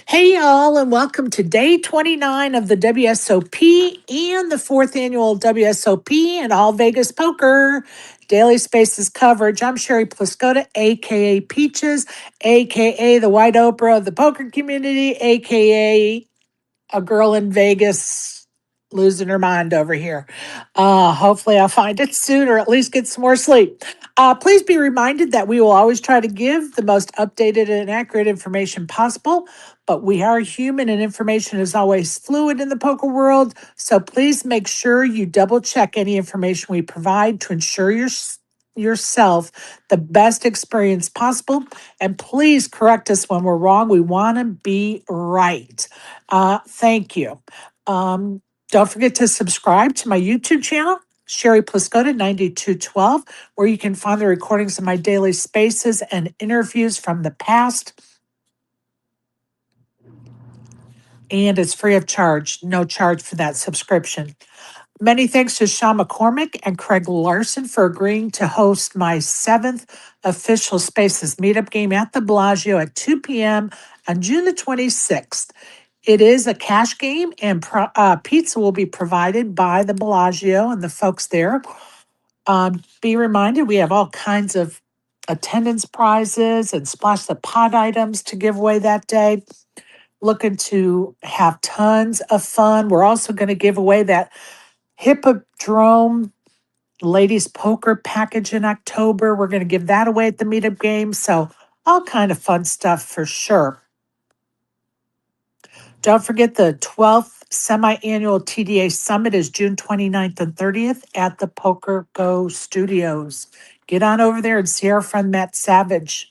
Hey, y'all, and welcome to day 29 of the WSOP and the fourth annual WSOP and All Vegas Poker Daily Spaces coverage. I'm Sherry Pliscota, aka Peaches, aka the White Oprah of the poker community, aka a girl in Vegas losing her mind over here. Hopefully, I'll find it soon or at least get some more sleep. Please be reminded that we will always try to give the most updated and accurate information possible, but we are human and information is always fluid in the poker world. So please make sure you double check any information we provide to ensure yourself the best experience possible. And please correct us when we're wrong. We want to be right. Thank you. Um, don't forget to subscribe to my YouTube channel, Sherry Pliscota 9212, where you can find the recordings of my daily spaces and interviews from the past. And it's free of charge, no charge for that subscription. Many thanks to Sean McCormick and Craig Larson for agreeing to host my seventh official Spaces meetup game at the Bellagio at 2 p.m. on June the 26th. It is a cash game, and pizza will be provided by the Bellagio and the folks there. Be reminded, we have all kinds of attendance prizes and splash the pot items to give away that day. Looking to have tons of fun. We're also going to give away that Hippodrome ladies poker package in October. We're going to give that away at the meetup game. So all kind of fun stuff for sure. Don't forget the 12th semi-annual TDA Summit is June 29th and 30th at the Poker Go Studios. Get on over there and see our friend Matt Savage.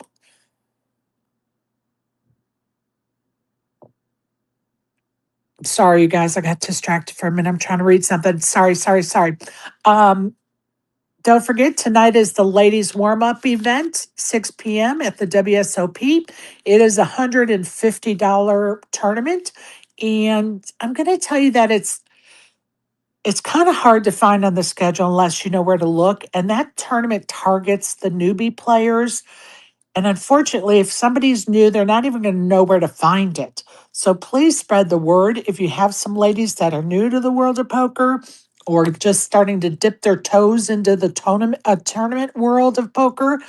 Sorry, you guys, I got distracted for a minute. I'm trying to read something. Sorry. Don't forget, tonight is the ladies warm-up event, 6 p.m. at the WSOP. It is a $150 tournament. And I'm going to tell you that it's kind of hard to find on the schedule unless you know where to look. And that tournament targets the newbie players. And unfortunately, if somebody's new, they're not even going to know where to find it. So please spread the word. If you have some ladies that are new to the world of poker or just starting to dip their toes into the tournament world of poker,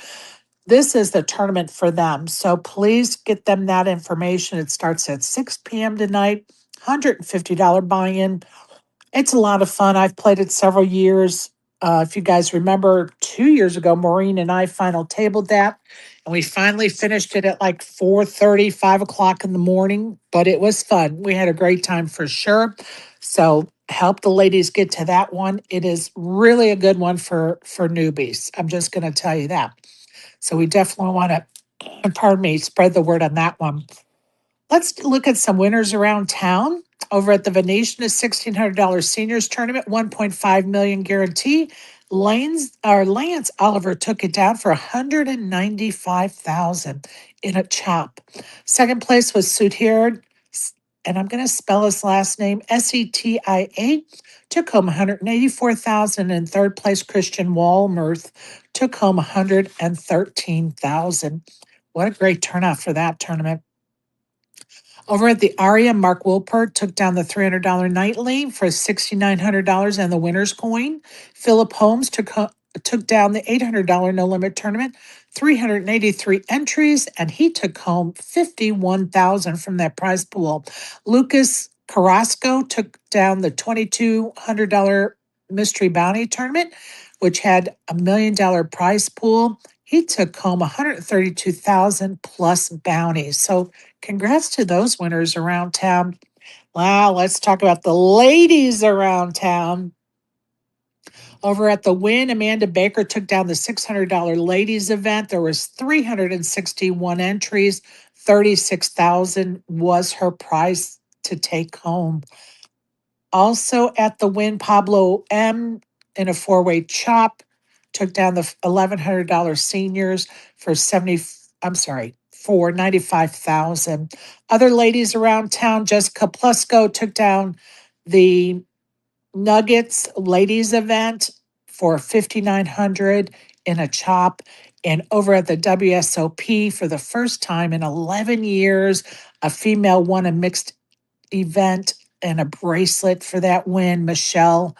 this is the tournament for them. So please get them that information. It starts at 6 p.m. tonight, $150 buy-in. It's a lot of fun. I've played it several years. If you guys remember, 2 years ago, Maureen and I final tabled that, and we finally finished it at like 4:30, 5 o'clock in the morning. But it was fun. We had a great time for sure. So help the ladies get to that one. It is really a good one for newbies. I'm just going to tell you that. So we definitely want to, pardon me, spread the word on that one. Let's look at some winners around town. Over at the Venetian, a $1,600 seniors tournament, 1.5 million guarantee. Lance Oliver took it down for 195,000 in a chop. Second place was Sudhir, and I'm going to spell his last name Setia. Took home 184,000. And third place, Christian Walmerth took home 113,000. What a great turnout for that tournament. Over at the Aria, Mark Wilpert took down the $300 nightly for $6,900 and the winner's coin. Philip Holmes took down the $800 no limit tournament, 383 entries, and he took home 51,000 from that prize pool. Lucas Carrasco took down the $2,200 mystery bounty tournament, which had a $1 million prize pool. He took home 132,000 plus bounties. So congrats to those winners around town. Wow, let's talk about the ladies around town. Over at the Wynn, Amanda Baker took down the $600 ladies event. There was 361 entries. 36,000 was her prize to take home. Also at the Wynn, Pablo M in a four-way chop took down the $1,100 seniors for for 95,000. Other ladies around town, Jessica Plusko took down the Nuggets ladies event for 5,900 in a chop. And over at the WSOP, for the first time in 11 years, a female won a mixed event and a bracelet for that win, Michelle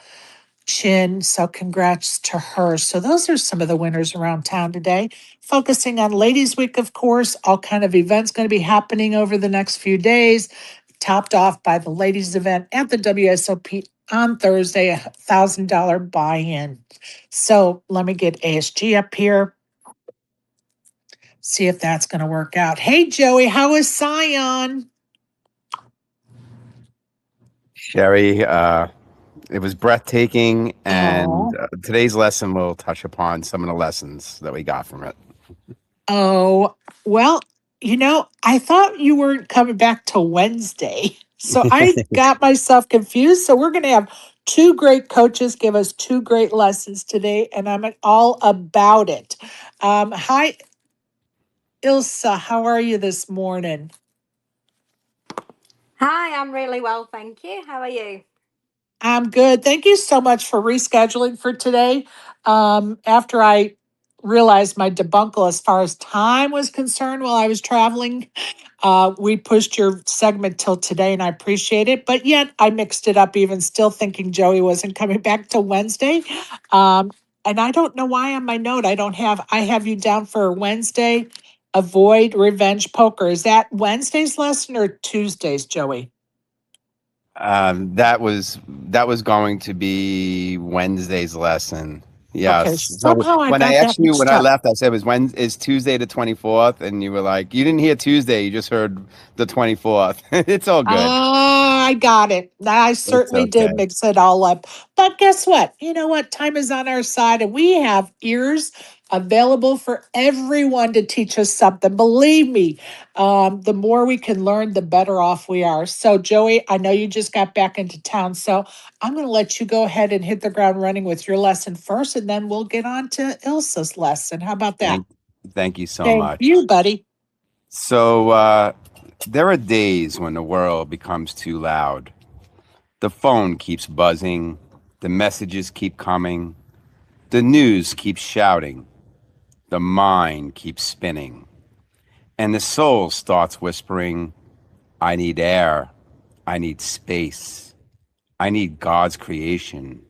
Chin. So congrats to her. So those are some of the winners around town today. Focusing on Ladies Week, of course, all kind of events going to be happening over the next few days, topped off by the ladies event at the WSOP on Thursday, $1,000 buy-in. So let me get ASG up here, see if that's going to work out. Hey, Joey, how is Scion? Sherry, it was breathtaking, and Oh, today's lesson will touch upon some of the lessons that we got from it. oh, well, I thought you weren't coming back to Wednesday. So I got myself confused. So we're going to have two great coaches give us two great lessons today, and I'm all about it. Hi, Ilse, how are you this morning? Hi, I'm really well, thank you. How are you? I'm good. Thank you so much for rescheduling for today. After I realized my debacle as far as time was concerned while I was traveling, we pushed your segment till today, and I appreciate it. But yet I mixed it up, even still thinking Joey wasn't coming back till Wednesday. Um, and I don't know why on my note I have you down for Wednesday. Avoid revenge poker. Is that Wednesday's lesson or Tuesday's, Joey? That was going to be Wednesday's lesson. Okay, Yes. So somehow I got that when mixed I up. left, I said is Tuesday the 24th, and you were like, you didn't hear Tuesday, you just heard the 24th. It's all good. Ah, I got it. I It's certainly did okay. mix it all up. But guess what? You know what? Time is on our side, and we have ears available for everyone to teach us something. Believe me, the more we can learn, the better off we are. So, Joey, I know you just got back into town, so I'm going to let you go ahead and hit the ground running with your lesson first, and then we'll get on to Ilsa's lesson. How about that? Thank thank you so Thank much. you, buddy. So there are days when the world becomes too loud. The phone keeps buzzing, the messages keep coming, the news keeps shouting, the mind keeps spinning, and the soul starts whispering, I need air, I need space, I need God's creation,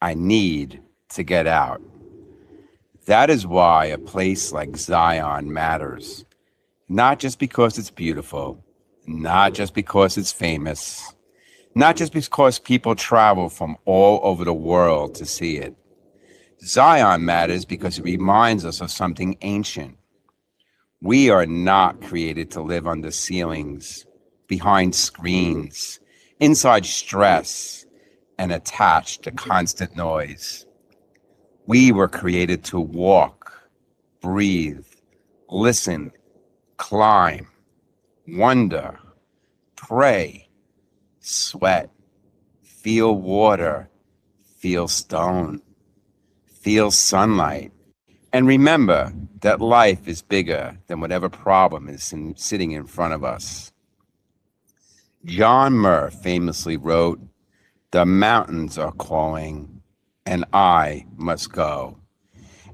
I need to get out. That is why a place like Zion matters, not just because it's beautiful, not just because it's famous, not just because people travel from all over the world to see it. Zion matters because it reminds us of something ancient. We are not created to live under ceilings, behind screens, inside stress, and attached to constant noise. We were created to walk, breathe, listen, climb, wonder, pray, sweat, feel water, feel stone, feel sunlight. And remember that life is bigger than whatever problem is sitting in front of us. John Muir famously wrote, the mountains are calling, and I must go.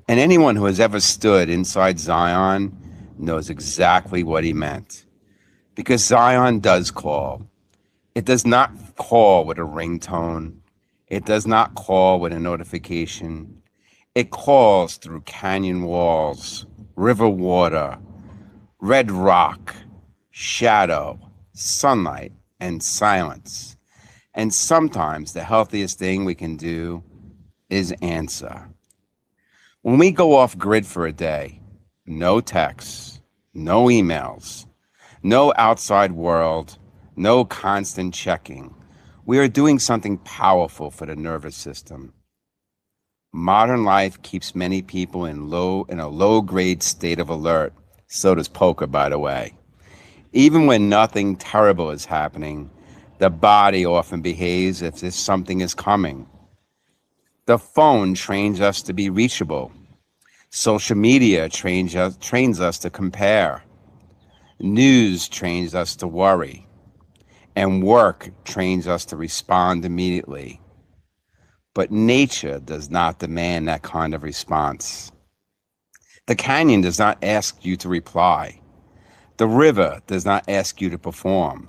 And anyone who has ever stood inside Zion knows exactly what he meant. Because Zion does call. It does not call with a ringtone. It does not call with a notification. It calls through canyon walls, river water, red rock, shadow, sunlight, and silence. And sometimes the healthiest thing we can do is answer. When we go off grid for a day, no texts, no emails, no outside world, no constant checking, we are doing something powerful for the nervous system. Modern life keeps many people in a low-grade state of alert. So does poker, by the way. Even when nothing terrible is happening, the body often behaves as if something is coming. The phone trains us to be reachable. Social media trains us to compare. News trains us to worry. And work trains us to respond immediately. But nature does not demand that kind of response. The canyon does not ask you to reply. The river does not ask you to perform.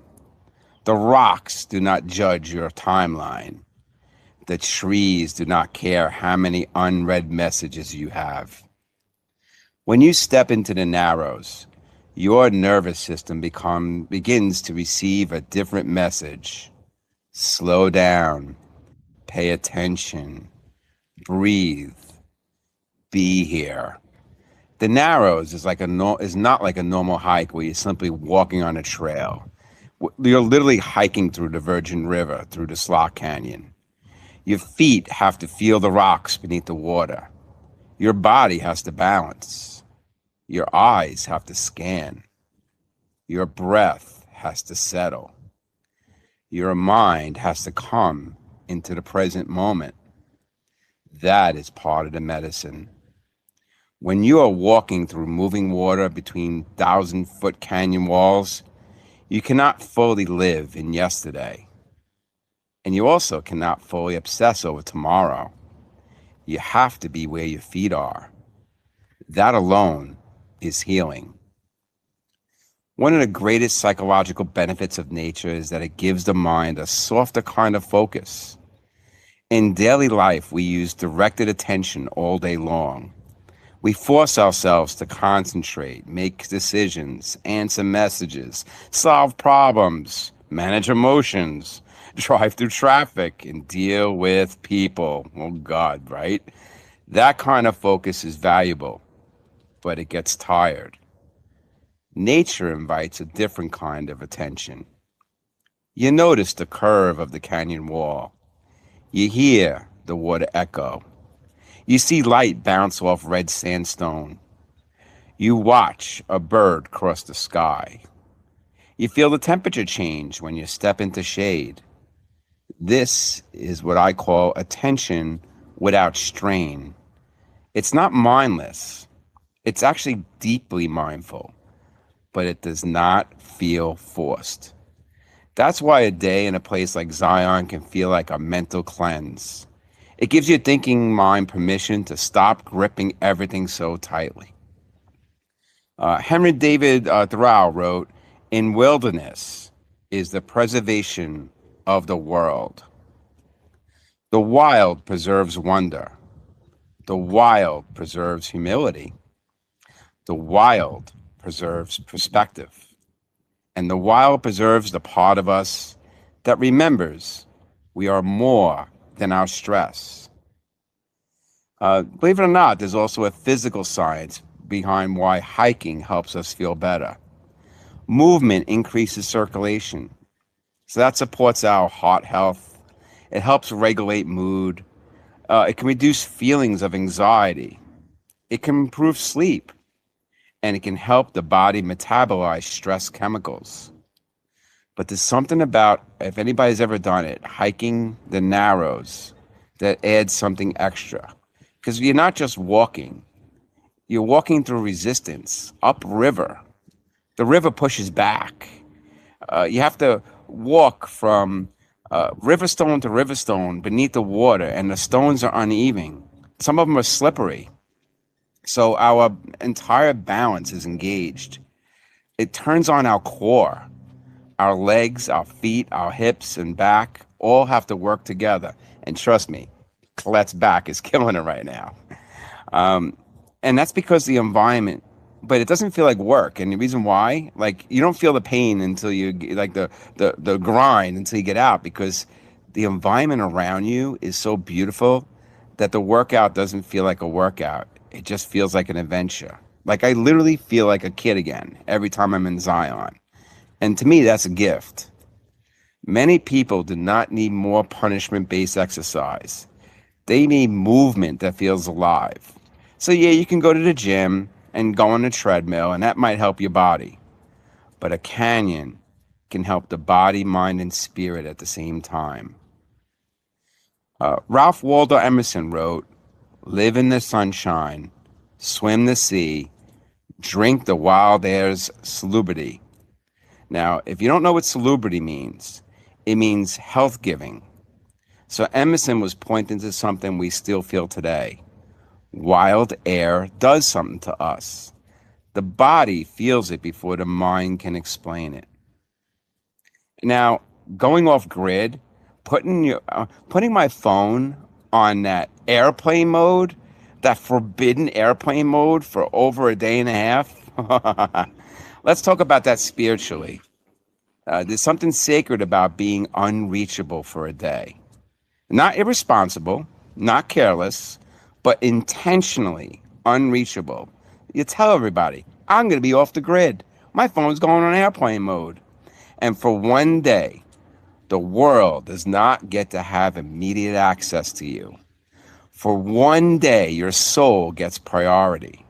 The rocks do not judge your timeline. The trees do not care how many unread messages you have. When you step into the Narrows, your nervous system begins to receive a different message. Slow down, pay attention, breathe, be here. The Narrows is not like a normal hike where you're simply walking on a trail. You're literally hiking through the Virgin River, through the Slot Canyon. Your feet have to feel the rocks beneath the water. Your body has to balance. Your eyes have to scan. Your breath has to settle. Your mind has to come into the present moment. That is part of the medicine. When you are walking through moving water between 1,000-foot canyon walls, you cannot fully live in yesterday. And you also cannot fully obsess over tomorrow. You have to be where your feet are. That alone is healing. One of the greatest psychological benefits of nature is that it gives the mind a softer kind of focus. In daily life, we use directed attention all day long. We force ourselves to concentrate, make decisions, answer messages, solve problems, manage emotions, drive through traffic, and deal with people. Oh God, right? That kind of focus is valuable, but it gets tired. Nature invites a different kind of attention. You notice the curve of the canyon wall. You hear the water echo. You see light bounce off red sandstone. You watch a bird cross the sky. You feel the temperature change when you step into shade. This is what I call attention without strain. It's not mindless. It's actually deeply mindful, but it does not feel forced. That's why a day in a place like Zion can feel like a mental cleanse. It gives your thinking mind permission to stop gripping everything so tightly. Henry David Thoreau wrote, "In wilderness is the preservation of the world. The wild preserves wonder. The wild preserves humility. The wild preserves perspective. And the wild preserves the part of us that remembers we are more than our stress." Believe it or not, there's also a physical science behind why hiking helps us feel better. Movement increases circulation, so that supports our heart health. It helps regulate mood. It can reduce feelings of anxiety. It can improve sleep, and it can help the body metabolize stress chemicals. But there's something about, if anybody's ever done it, hiking the Narrows, that adds something extra. Because you're not just walking, you're walking through resistance, upriver. The river pushes back. You have to walk from river stone to river stone beneath the water, and the stones are uneven. Some of them are slippery. So our entire balance is engaged. It turns on our core. Our legs, our feet, our hips, and back all have to work together. And trust me, Colette's back is killing it right now. And that's because the environment, but it doesn't feel like work. And the reason why, like, you don't feel the pain until you, like the grind until you get out, because the environment around you is so beautiful that the workout doesn't feel like a workout. It just feels like an adventure. Like, I literally feel like a kid again every time I'm in Zion. And to me, that's a gift. Many people do not need more punishment-based exercise. They need movement that feels alive. So yeah, you can go to the gym and go on a treadmill, and that might help your body. But a canyon can help the body, mind, and spirit at the same time. Ralph Waldo Emerson wrote, "Live in the sunshine, swim the sea, drink the wild air's salubrity." Now, if you don't know what salubrity means, it means health giving. So Emerson was pointing to something we still feel today. Wild air does something to us. The body feels it before the mind can explain it. Now, going off grid, putting my phone on that airplane mode, that forbidden airplane mode for over a day and a half. Let's talk about that spiritually. There's something sacred about being unreachable for a day. Not irresponsible, not careless, but intentionally unreachable. You tell everybody, I'm going to be off the grid. My phone's going on airplane mode. And for one day, the world does not get to have immediate access to you. For one day, your soul gets priority.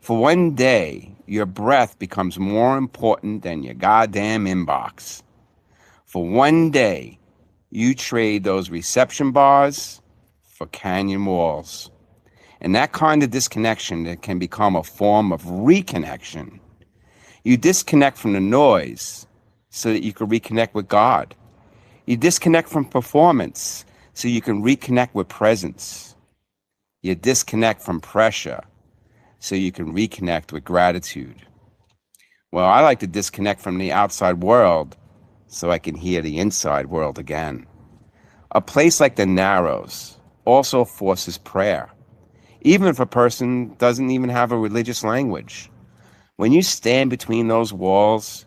For one day, your breath becomes more important than your goddamn inbox. For one day, you trade those reception bars for canyon walls. And that kind of disconnection that can become a form of reconnection. You disconnect from the noise so that you can reconnect with God. You disconnect from performance so you can reconnect with presence. You disconnect from pressure so you can reconnect with gratitude. Well, I like to disconnect from the outside world so I can hear the inside world again. A place like the Narrows also forces prayer, even if a person doesn't even have a religious language. When you stand between those walls,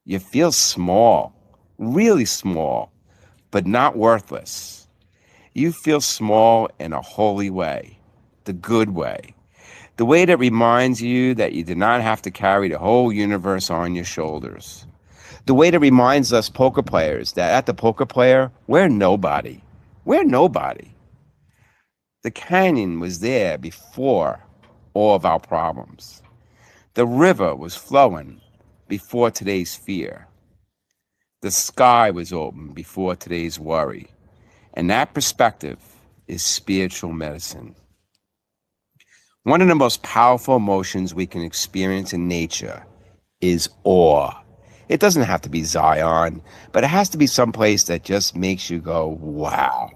you feel small, really small, but not worthless. You feel small in a holy way, the good way, the way that reminds you that you do not have to carry the whole universe on your shoulders. The way that reminds us poker players that at the poker player, we're nobody. We're nobody. The canyon was there before all of our problems. The river was flowing before today's fear. The sky was open before today's worry. And that perspective is spiritual medicine. One of the most powerful emotions we can experience in nature is awe. It doesn't have to be Zion, but it has to be someplace that just makes you go, wow.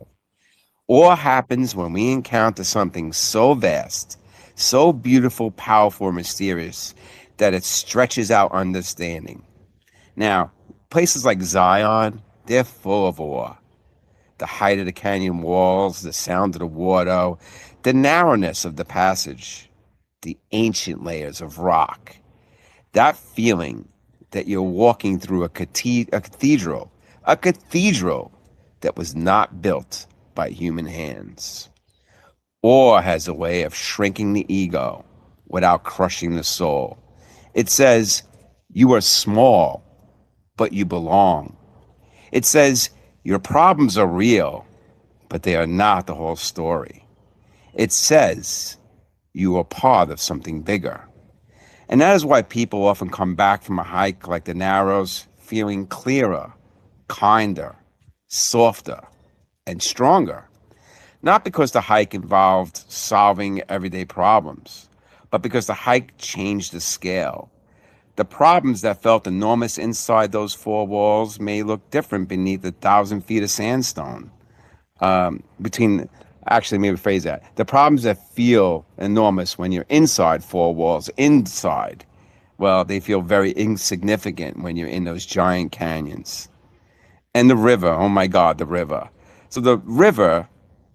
Awe happens when we encounter something so vast, so beautiful, powerful, mysterious, that it stretches out understanding. Now, places like Zion, they're full of awe. The height of the canyon walls, the sound of the water, the narrowness of the passage, the ancient layers of rock. That feeling that you're walking through a cathedral that was not built by human hands. Awe has a way of shrinking the ego without crushing the soul. It says, you are small, but you belong. It says, your problems are real, but they are not the whole story. It says, you are part of something bigger. And that is why people often come back from a hike like the Narrows feeling clearer, kinder, softer, and stronger. Not because the hike involved solving everyday problems, but because the hike changed the scale. The problems that felt enormous inside those four walls may look different beneath 1,000 feet of sandstone. Actually, maybe phrase that. The problems that feel enormous when you're inside four walls, well, they feel very insignificant when you're in those giant canyons. And the river, oh my God, the river. So the river,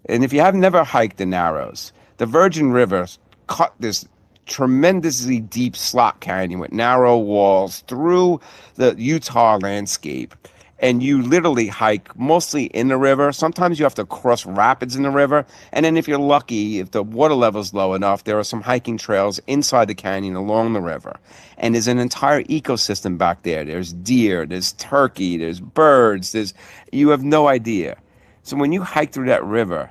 and if you have never hiked the Narrows, the Virgin River cut this tremendously deep slot canyon with narrow walls through the Utah landscape. And you literally hike mostly in the river. Sometimes you have to cross rapids in the river. And then if you're lucky, if the water level's low enough, there are some hiking trails inside the canyon along the river. And there's an entire ecosystem back there. There's deer, there's turkey, there's birds, you have no idea. So when you hike through that river,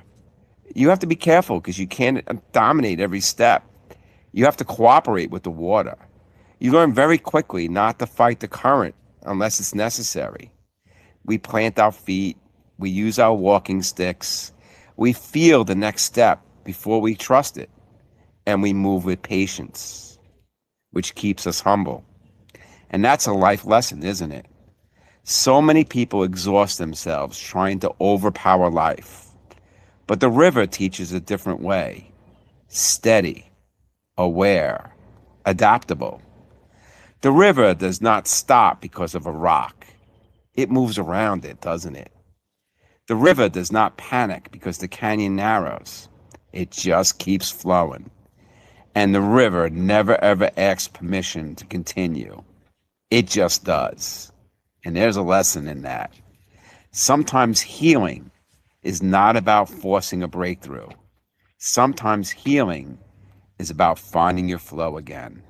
you have to be careful because you can't dominate every step. You have to cooperate with the water. You learn very quickly not to fight the current unless it's necessary. We plant our feet, we use our walking sticks, we feel the next step before we trust it, and we move with patience, which keeps us humble. And that's a life lesson, isn't it? So many people exhaust themselves trying to overpower life, but the river teaches a different way. steady, aware, adaptable. The river does not stop because of a rock. It moves around it, doesn't it? The river does not panic because the canyon narrows. It just keeps flowing. And the river never ever asks permission to continue. It just does. And there's a lesson in that. Sometimes healing is not about forcing a breakthrough. Sometimes healing is about finding your flow again.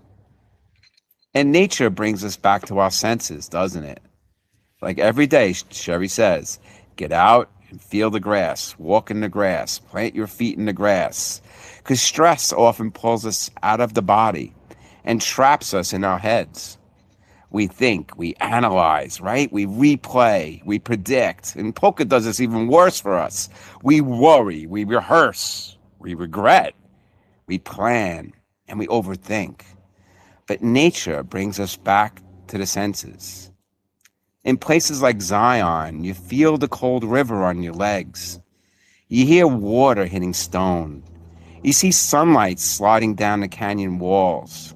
And nature brings us back to our senses, doesn't it? Like every day, Sherry says, get out and feel the grass, walk in the grass, plant your feet in the grass. Because stress often pulls us out of the body and traps us in our heads. We think, we analyze, right? We replay, we predict. And poker does this even worse for us. We worry, we rehearse, we regret, we plan, and we overthink. But nature brings us back to the senses. In places like Zion, you feel the cold river on your legs. You hear water hitting stone. You see sunlight sliding down the canyon walls.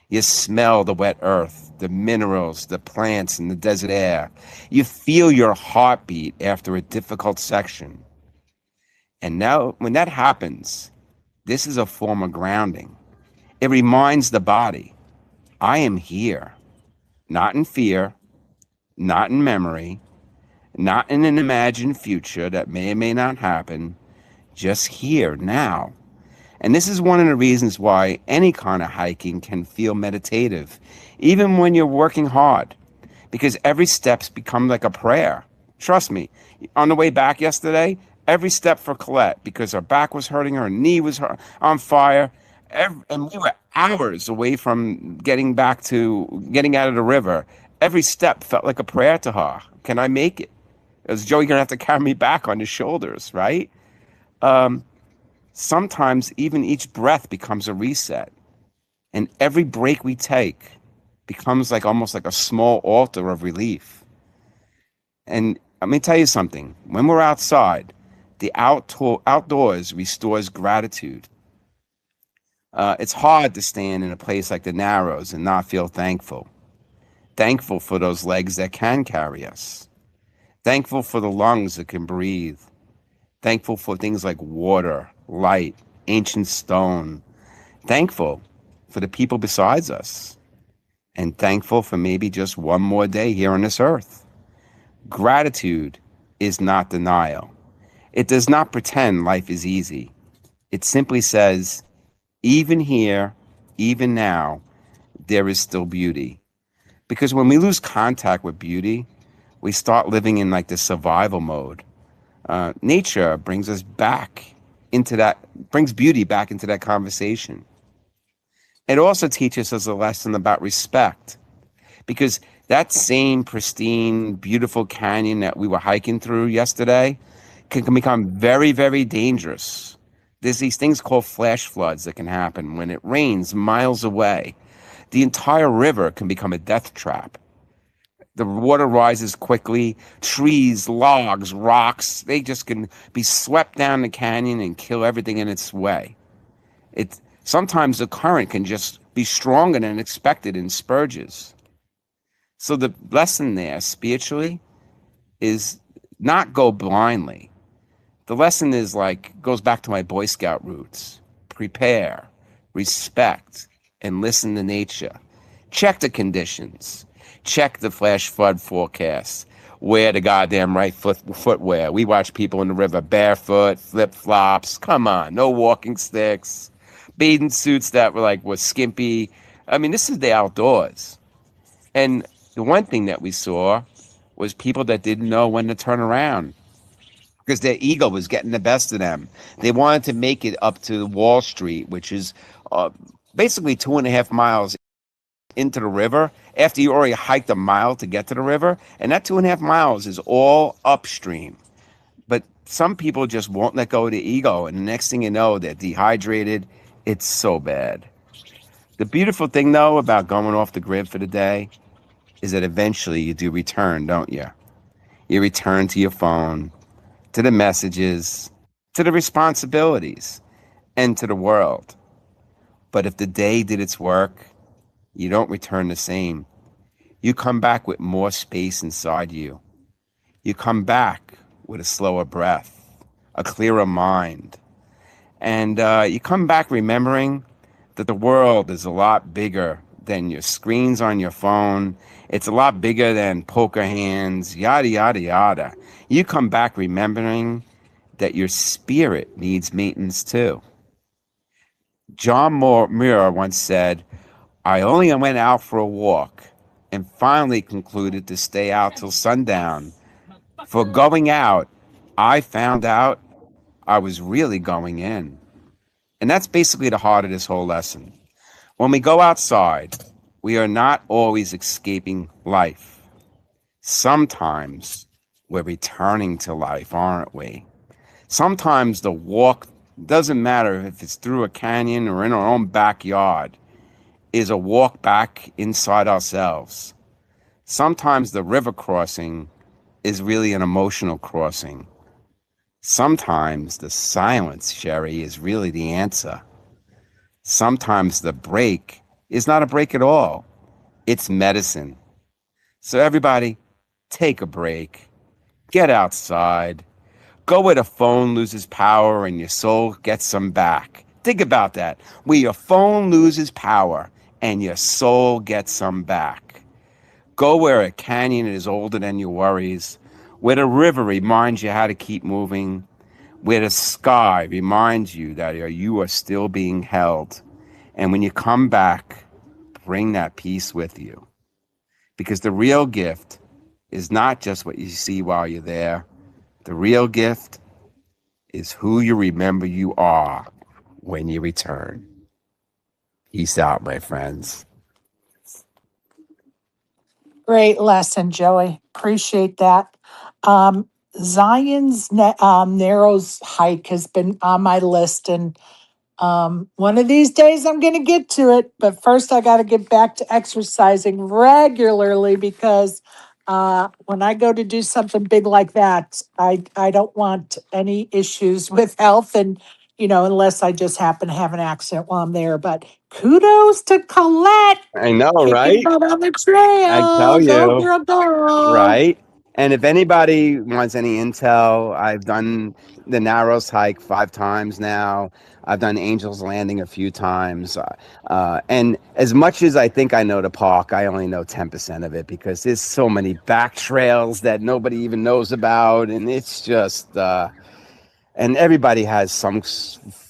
You smell the wet earth, the minerals, the plants, and the desert air. You feel your heartbeat after a difficult section. And now, when that happens, this is a form of grounding. It reminds the body, I am here, not in fear, not in memory, not in an imagined future that may or may not happen, just here now. And this is one of the reasons why any kind of hiking can feel meditative, even when you're working hard, because every step's become like a prayer. Trust me, on the way back yesterday, every step for Colette, because her back was hurting, her knee was on fire, and we were hours away from getting out of the river. Every step felt like a prayer to her. Can I make it? Is Joey going to have to carry me back on his shoulders, right? Sometimes even each breath becomes a reset. And every break we take becomes almost like a small altar of relief. And let me tell you something. When we're outside, the outdoors restores gratitude. It's hard to stand in a place like the Narrows and not feel thankful. Thankful for those legs that can carry us. Thankful for the lungs that can breathe. Thankful for things like water, light, ancient stone. Thankful for the people besides us. And thankful for maybe just one more day here on this earth. Gratitude is not denial. It does not pretend life is easy. It simply says, even here, even now, there is still beauty. Because when we lose contact with beauty, we start living in the survival mode. Nature brings us back into that, brings beauty back into that conversation. It also teaches us a lesson about respect, because that same pristine, beautiful canyon that we were hiking through yesterday can become very, very dangerous. There's these things called flash floods that can happen when it rains miles away. The entire river can become a death trap. The water rises quickly. Trees, logs, rocks, they just can be swept down the canyon and kill everything in its way. Sometimes the current can just be stronger than expected in spurges. So the lesson there spiritually is not go blindly. The lesson is goes back to my Boy Scout roots. Prepare, respect, and listen to nature. Check the conditions. Check the flash flood forecast. Wear the goddamn right footwear. We watch people in the river barefoot, flip-flops. Come on, no walking sticks. Bathing suits that were skimpy. I mean, this is the outdoors. And the one thing that we saw was people that didn't know when to turn around because their ego was getting the best of them. They wanted to make it up to Wall Street, which is basically 2.5 miles into the river after you already hiked a mile to get to the river. And that 2.5 miles is all upstream. But some people just won't let go of the ego. And the next thing you know, they're dehydrated. It's so bad. The beautiful thing, though, about going off the grid for the day is that eventually you do return, don't you? You return to your phone, to the messages, to the responsibilities. end to the world. But if the day did its work, you don't return the same. You come back with more space inside you. You come back with a slower breath, a clearer mind. And you come back remembering that the world is a lot bigger than your screens on your phone. It's a lot bigger than poker hands, yada, yada, yada. You come back remembering that your spirit needs maintenance too. Muir once said, I only went out for a walk and finally concluded to stay out till sundown. For going out, I found out I was really going in. And that's basically the heart of this whole lesson. When we go outside, we are not always escaping life. Sometimes we're returning to life, aren't we? Sometimes the walk doesn't matter if it's through a canyon or in our own backyard, is a walk back inside ourselves. Sometimes the river crossing is really an emotional crossing. Sometimes the silence, Sherry, is really the answer. Sometimes the break is not a break at all. It's medicine. So everybody, take a break. Get outside. Go where the phone loses power and your soul gets some back. Think about that. Where your phone loses power and your soul gets some back. Go where a canyon is older than your worries, where the river reminds you how to keep moving, where the sky reminds you that you are still being held. And when you come back, bring that peace with you. Because the real gift is not just what you see while you're there. The real gift is who you remember you are when you return. Peace out, my friends. Great lesson, Joey. Appreciate that. Um, Narrows hike has been on my list, and one of these days I'm going to get to it. But first, I got to get back to exercising regularly because when I go to do something big like that, I don't want any issues with health, and unless I just happen to have an accident while I'm there. But kudos to Colette I know, kicking right? butt on the I trail. tell Go, you. girl, go. Right. And if anybody wants any intel, I've done the Narrows hike 5 times now. I've done Angel's Landing a few times. And as much as I think I know the park, I only know 10% of it because there's so many back trails that nobody even knows about. And it's just, and everybody has some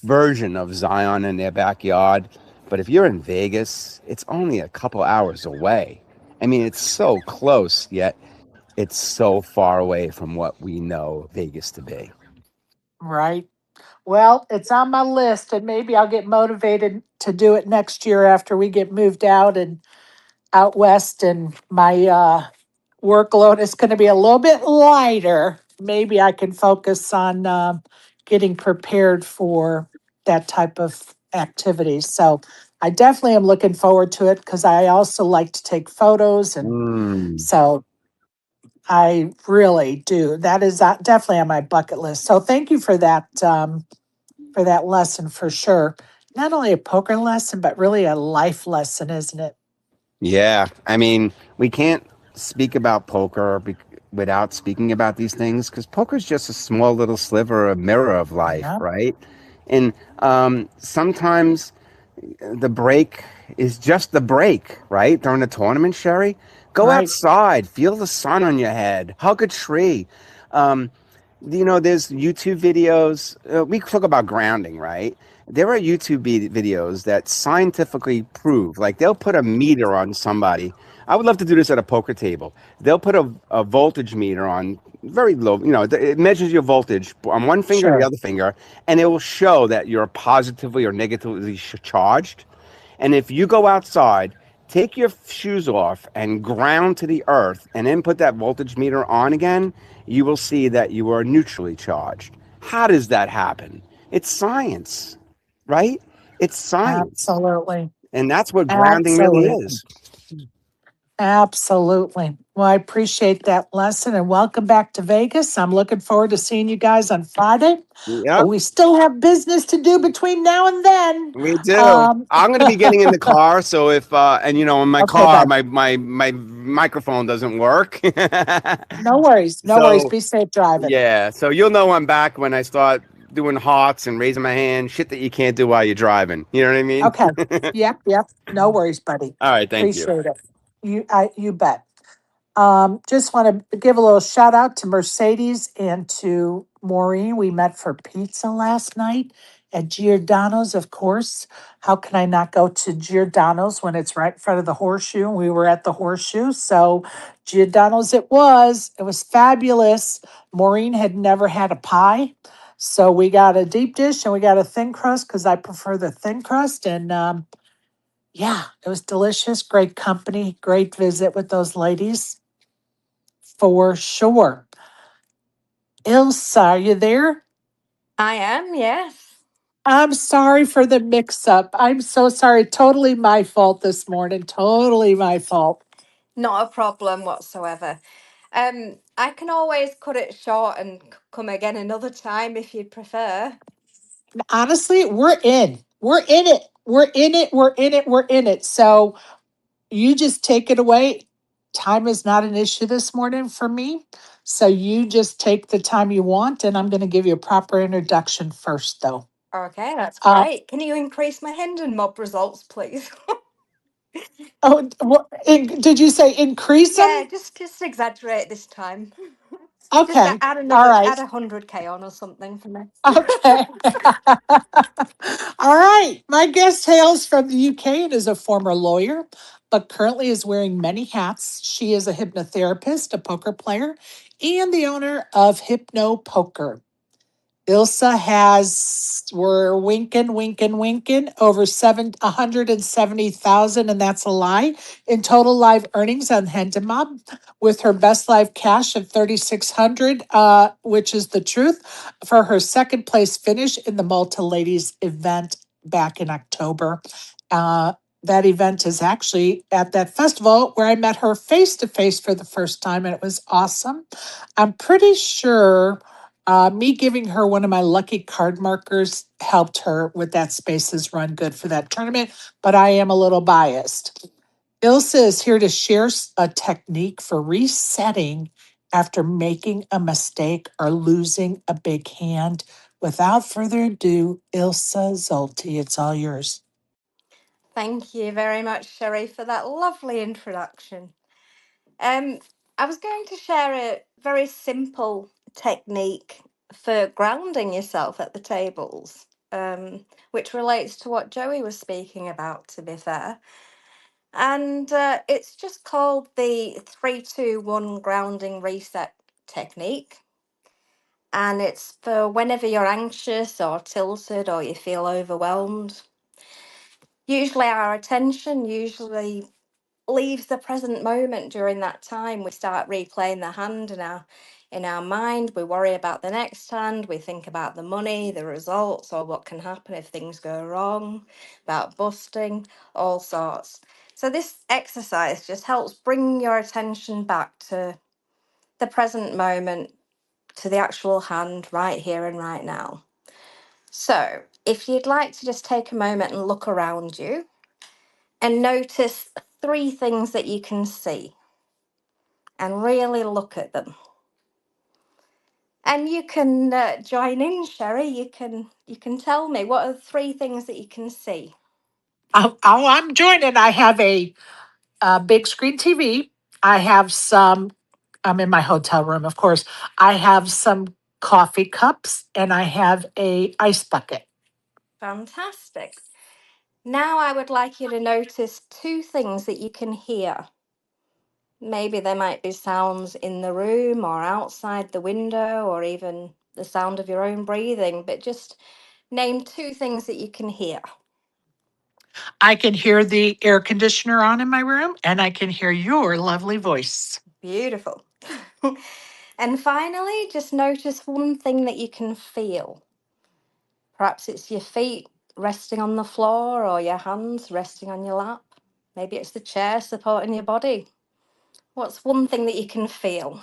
version of Zion in their backyard. But if you're in Vegas, it's only a couple hours away. I mean, it's so close, yet it's so far away from what we know Vegas to be. Right. Well, it's on my list, and maybe I'll get motivated to do it next year after we get moved out and out west, and my workload is going to be a little bit lighter. Maybe I can focus on getting prepared for that type of activity. So I definitely am looking forward to it because I also like to take photos, and Mm. so I really do. That is definitely on my bucket list. So thank you for that lesson for sure. Not only a poker lesson, but really a life lesson, isn't it? Yeah, I mean, we can't speak about poker without speaking about these things because poker is just a small little sliver, a mirror of life, Yeah. right? And sometimes the break is just the break, right? During a tournament, Sherry, go Right. outside, feel the sun on your head, hug a tree. Um, there's YouTube videos. We talk about grounding, right? There are YouTube videos that scientifically prove, like they'll put a meter on somebody. I would love to do this at a poker table. They'll put a voltage meter on very low, it measures your voltage on one finger and the Sure. other finger, and it will show that you're positively or negatively charged. And if you go outside, take your shoes off and ground to the earth and then put that voltage meter on again, you will see that you are neutrally charged. How does that happen? It's science, right? It's science. Absolutely. And that's what grounding really Absolutely. is. Absolutely. Well, I appreciate that lesson and welcome back to Vegas. I'm looking forward to seeing you guys on Friday, but Yep, we still have business to do between now and then. we do. Um, I'm going to be getting in the car, so if and in my okay, car, bud. my microphone doesn't work. No worries. No worries. So Be safe driving. yeah, so you'll know I'm back when I start doing hearts and raising my hand, shit that you can't do while you're driving. You know what I mean? Okay. Yep. Yep. No worries, buddy. All right, thank you. Appreciate it. You bet. Just want to give a little shout out to Mercedes and to Maureen. We met for pizza last night at Giordano's, of course. How can I not go to Giordano's when it's right in front of the Horseshoe? We were at the Horseshoe, so Giordano's it was. It was fabulous. Maureen had never had a pie. So we got a deep dish and we got a thin crust because I prefer the thin crust. And yeah, it was delicious. Great company, great visit with those ladies for sure. Ilsa, are you there? I am, yes. I'm sorry for the mix up. I'm so sorry. Totally my fault this morning. Totally my fault. Not a problem whatsoever. I can always cut it short and come again another time if you'd prefer. Honestly, we're in. We're in it. We're in it. We're in it. We're in it. So you just take it away. Time is not an issue this morning for me. So you just take the time you want, and I'm going to give you a proper introduction first, though. Okay, that's Uh, great. Can you increase my hand and mob results, please? did you say increase Yeah, them? just exaggerate this time. Just Okay. All add right. 100K on or something for me. Okay. All right. My guest hails from the UK and is a former lawyer, but currently is wearing many hats. She is a hypnotherapist, a poker player, and the owner of Hypno Poker. Ilsa has, we're winking, over 170,000, and that's a lie, in total live earnings on Hendemab, with her best live cash of 3,600, which is the truth, for her second place finish in the Malta Ladies event back in October. Uh, that event is actually at that festival where I met her face to face for the first time, and it was awesome. I'm pretty sure me giving her one of my lucky card markers helped her with that Spaces Run Good for that tournament, but I am a little biased. Ilse is here to share a technique for resetting after making a mistake or losing a big hand. Without further ado, Ilse Zolte, it's all yours. Thank you very much, Sherry, for that lovely introduction. Um, I was going to share a very simple technique for grounding yourself at the tables, which relates to what Joey was speaking about, to be fair. And it's just called the 3-2-1 grounding reset technique. And it's for whenever you're anxious or tilted or you feel overwhelmed. Usually, our attention usually leaves the present moment during that time. We start replaying the hand in our mind. We worry about the next hand. We think about the money, the results, or what can happen if things go wrong, about busting, all sorts. So this exercise just helps bring your attention back to the present moment, to the actual hand right here and right now. So if you'd like to just take a moment and look around you and notice 3 things that you can see and really look at them. And you can join in, Sherry. You can tell me what are the 3 things that you can see. I'm joining. I have a big screen TV. I have some, I'm in my hotel room, of course. I have some coffee cups and I have a ice bucket. Fantastic. Now I would like you to notice 2 things that you can hear. Maybe there might be sounds in the room or outside the window or even the sound of your own breathing, but just name 2 things that you can hear. I can hear the air conditioner on in my room and I can hear your lovely voice. Beautiful. And finally, just notice 1 thing that you can feel. Perhaps it's your feet resting on the floor or your hands resting on your lap. Maybe it's the chair supporting your body. What's one thing that you can feel?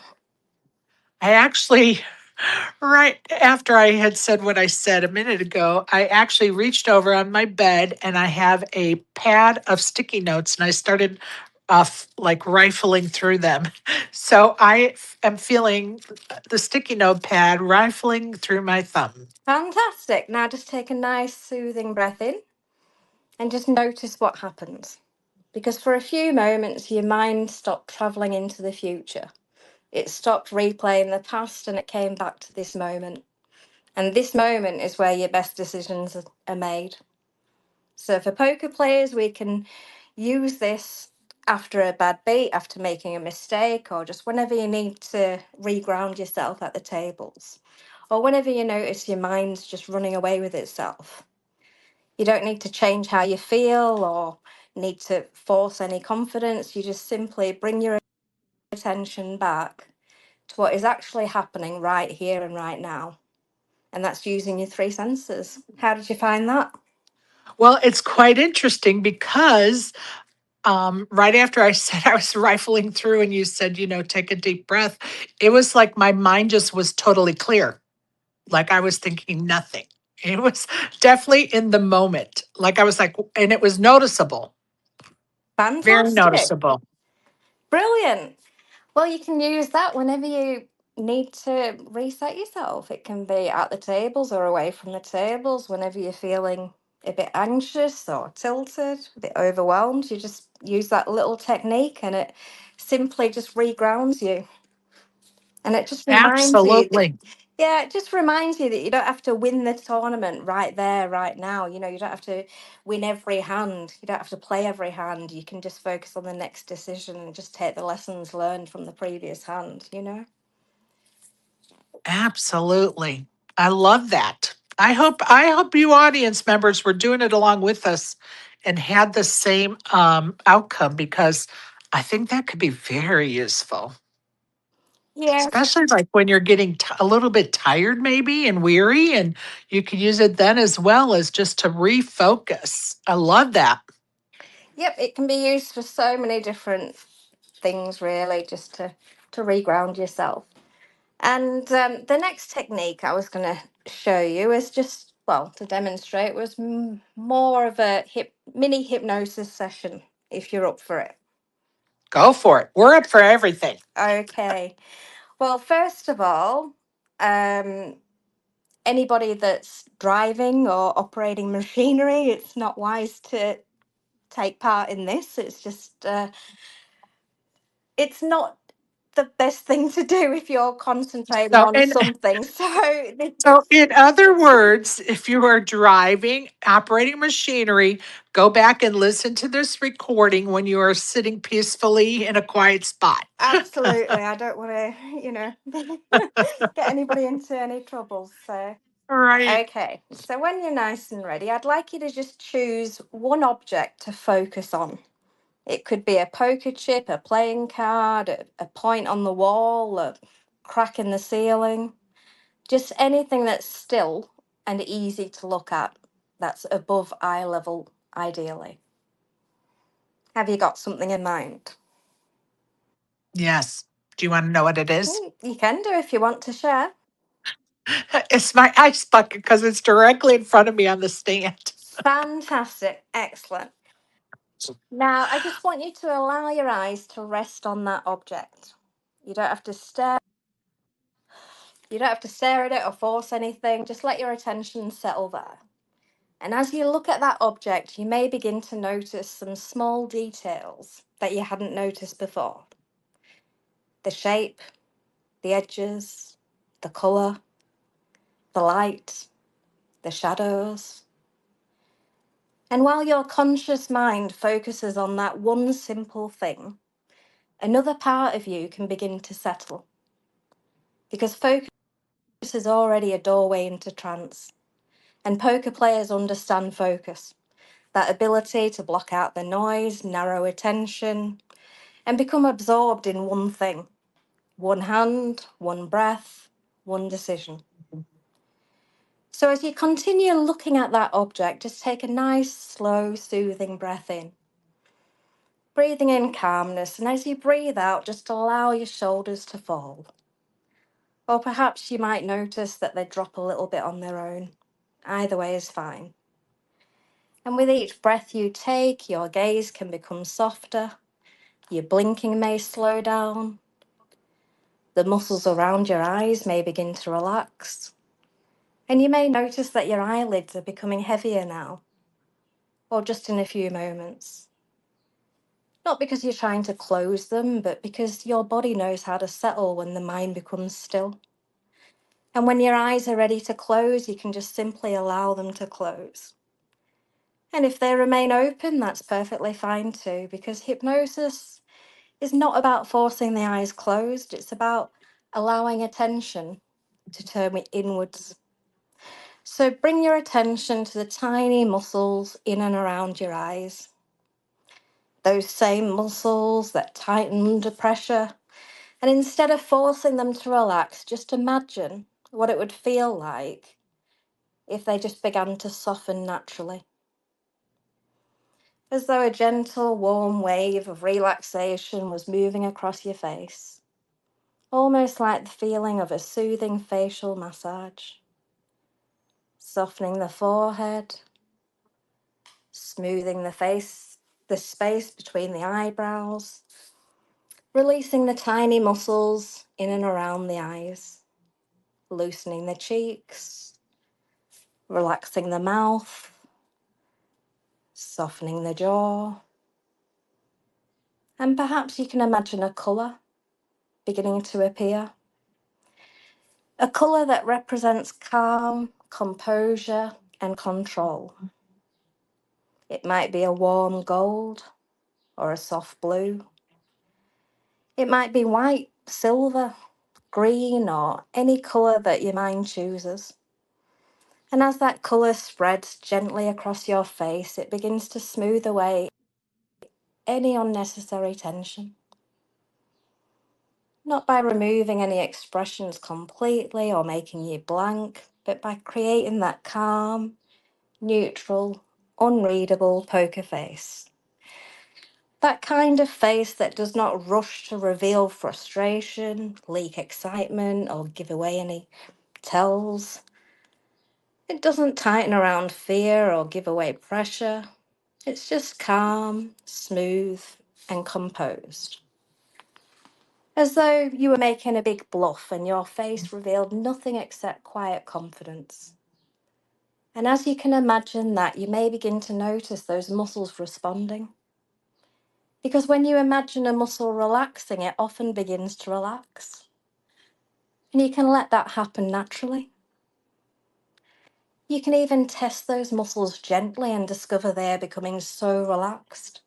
I actually, right after I had said what I said a minute ago, I actually reached over on my bed and I have a pad of sticky notes and I started like rifling through them. So am feeling the sticky note pad rifling through my thumb. Fantastic. Now just take a nice soothing breath in and just notice what happens. Because for a few moments, your mind stopped traveling into the future. It stopped replaying the past and it came back to this moment. And this moment is where your best decisions are made. So for poker players, we can use this after a bad beat, after making a mistake, or just whenever you need to reground yourself at the tables, or whenever you notice your mind's just running away with itself. You don't need to change how you feel or need to force any confidence. You just simply bring your attention back to what is actually happening right here and right now. And that's using your three senses. How did you find that? Well, it's quite interesting because right after I said I was rifling through and you said, take a deep breath, it was like my mind just was totally clear. Like I was thinking nothing. It was definitely in the moment. Like I was like, and it was noticeable, very Fantastic. noticeable. Brilliant. Well, you can use that whenever you need to reset yourself. It can be at the tables or away from the tables, whenever you're feeling a bit anxious or tilted, a bit overwhelmed. You just use that little technique and it simply just regrounds you. And it just reminds you that, Absolutely. yeah, it just reminds you that you don't have to win the tournament right there, right now. You know, you don't have to win every hand. You don't have to play every hand. You can just focus on the next decision and just take the lessons learned from the previous hand, you know? Absolutely. I love that. I hope you audience members were doing it along with us and had the same outcome because I think that could be very useful. Yes. Especially like when you're getting a little bit tired maybe and weary and you could use it then as well as just to refocus. I love that. Yep, it can be used for so many different things, really, just to reground yourself. And the next technique I was going to show you is just, well, to demonstrate, was more of a mini hypnosis session, if you're up for it. Go for it. We're up for everything. Okay. Well, first of all, um, anybody that's driving or operating machinery, it's not wise to take part in this. It's just, it's not the best thing to do if you're concentrating So on in something. So, so in other words, if you are driving, operating machinery, go back and listen to this recording when you are sitting peacefully in a quiet spot. absolutely, I don't want to, get anybody into any trouble. So, Right. okay. So, when you're nice and ready, I'd like you to just choose one object to focus on. It could be a poker chip, a playing card, a point on the wall, a crack in the ceiling, just anything that's still and easy to look at, that's above eye level, ideally. Have you got something in mind? Yes. Do you want to know what it is? You can do if you want to share. It's my ice bucket because it's directly in front of me on the stand. Fantastic. Excellent. Now, I just want you to allow your eyes to rest on that object. You don't have to stare. You don't have to stare at it or force anything. Just let your attention settle there. And as you look at that object, you may begin to notice some small details that you hadn't noticed before. The shape, the edges, the colour, the light, the shadows. And while your conscious mind focuses on that one simple thing, another part of you can begin to settle. Because focus is already a doorway into trance. And poker players understand focus, that ability to block out the noise, narrow attention, and become absorbed in one thing, one hand, one breath, one decision. So as you continue looking at that object, just take a nice, slow, soothing breath in. Breathing in calmness, and as you breathe out, just allow your shoulders to fall. Or perhaps you might notice that they drop a little bit on their own. Either way is fine. And with each breath you take, your gaze can become softer, your blinking may slow down, the muscles around your eyes may begin to relax, and you may notice that your eyelids are becoming heavier now, or just in a few moments. Not because you're trying to close them, but because your body knows how to settle when the mind becomes still. And when your eyes are ready to close, you can just simply allow them to close. And if they remain open, that's perfectly fine too, because hypnosis is not about forcing the eyes closed, it's about allowing attention to turn inwards. So bring your attention to the tiny muscles in and around your eyes. Those same muscles that tighten under pressure. And instead of forcing them to relax, just imagine what it would feel like if they just began to soften naturally. As though a gentle, warm wave of relaxation was moving across your face, almost like the feeling of a soothing facial massage. Softening the forehead, smoothing the face, the space between the eyebrows, releasing the tiny muscles in and around the eyes, loosening the cheeks, relaxing the mouth, softening the jaw. And perhaps you can imagine a colour beginning to appear. A colour that represents calm, composure, and control. It might be a warm gold or a soft blue. It might be white, silver, green, or any colour that your mind chooses. And as that colour spreads gently across your face, it begins to smooth away any unnecessary tension. Not by removing any expressions completely or making you blank, but by creating that calm, neutral, unreadable poker face. That kind of face that does not rush to reveal frustration, leak excitement, or give away any tells. It doesn't tighten around fear or give away pressure. It's just calm, smooth, and composed. As though you were making a big bluff and your face revealed nothing except quiet confidence. And as you can imagine that, you may begin to notice those muscles responding. Because when you imagine a muscle relaxing, it often begins to relax. And you can let that happen naturally. You can even test those muscles gently and discover they're becoming so relaxed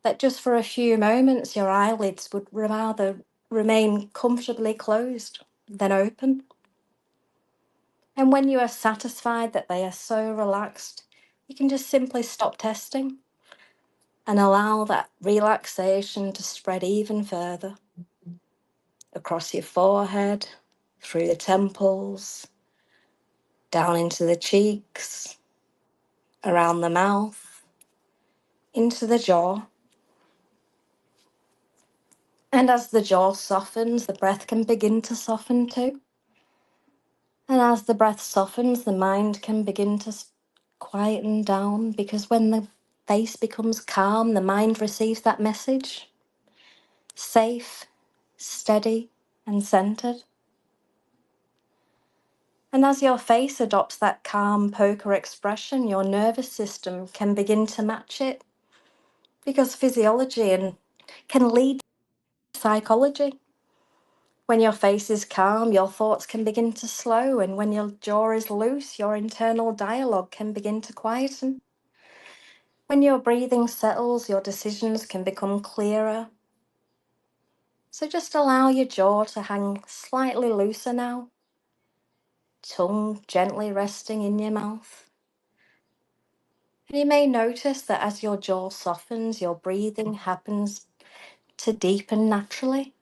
that just for a few moments your eyelids would rather remain comfortably closed than open. And when you are satisfied that they are so relaxed, you can just simply stop testing and allow that relaxation to spread even further across your forehead, through the temples, down into the cheeks, around the mouth, into the jaw. And as the jaw softens, the breath can begin to soften too. And as the breath softens, the mind can begin to quieten down, because when the face becomes calm, the mind receives that message. Safe, steady, and centered. And as your face adopts that calm poker expression, your nervous system can begin to match it, because physiology can lead to psychology. When your face is calm, your thoughts can begin to slow, and when your jaw is loose, your internal dialogue can begin to quieten. When your breathing settles, your decisions can become clearer. So just allow your jaw to hang slightly looser now, tongue gently resting in your mouth. And you may notice that as your jaw softens, your breathing happens to deepen naturally.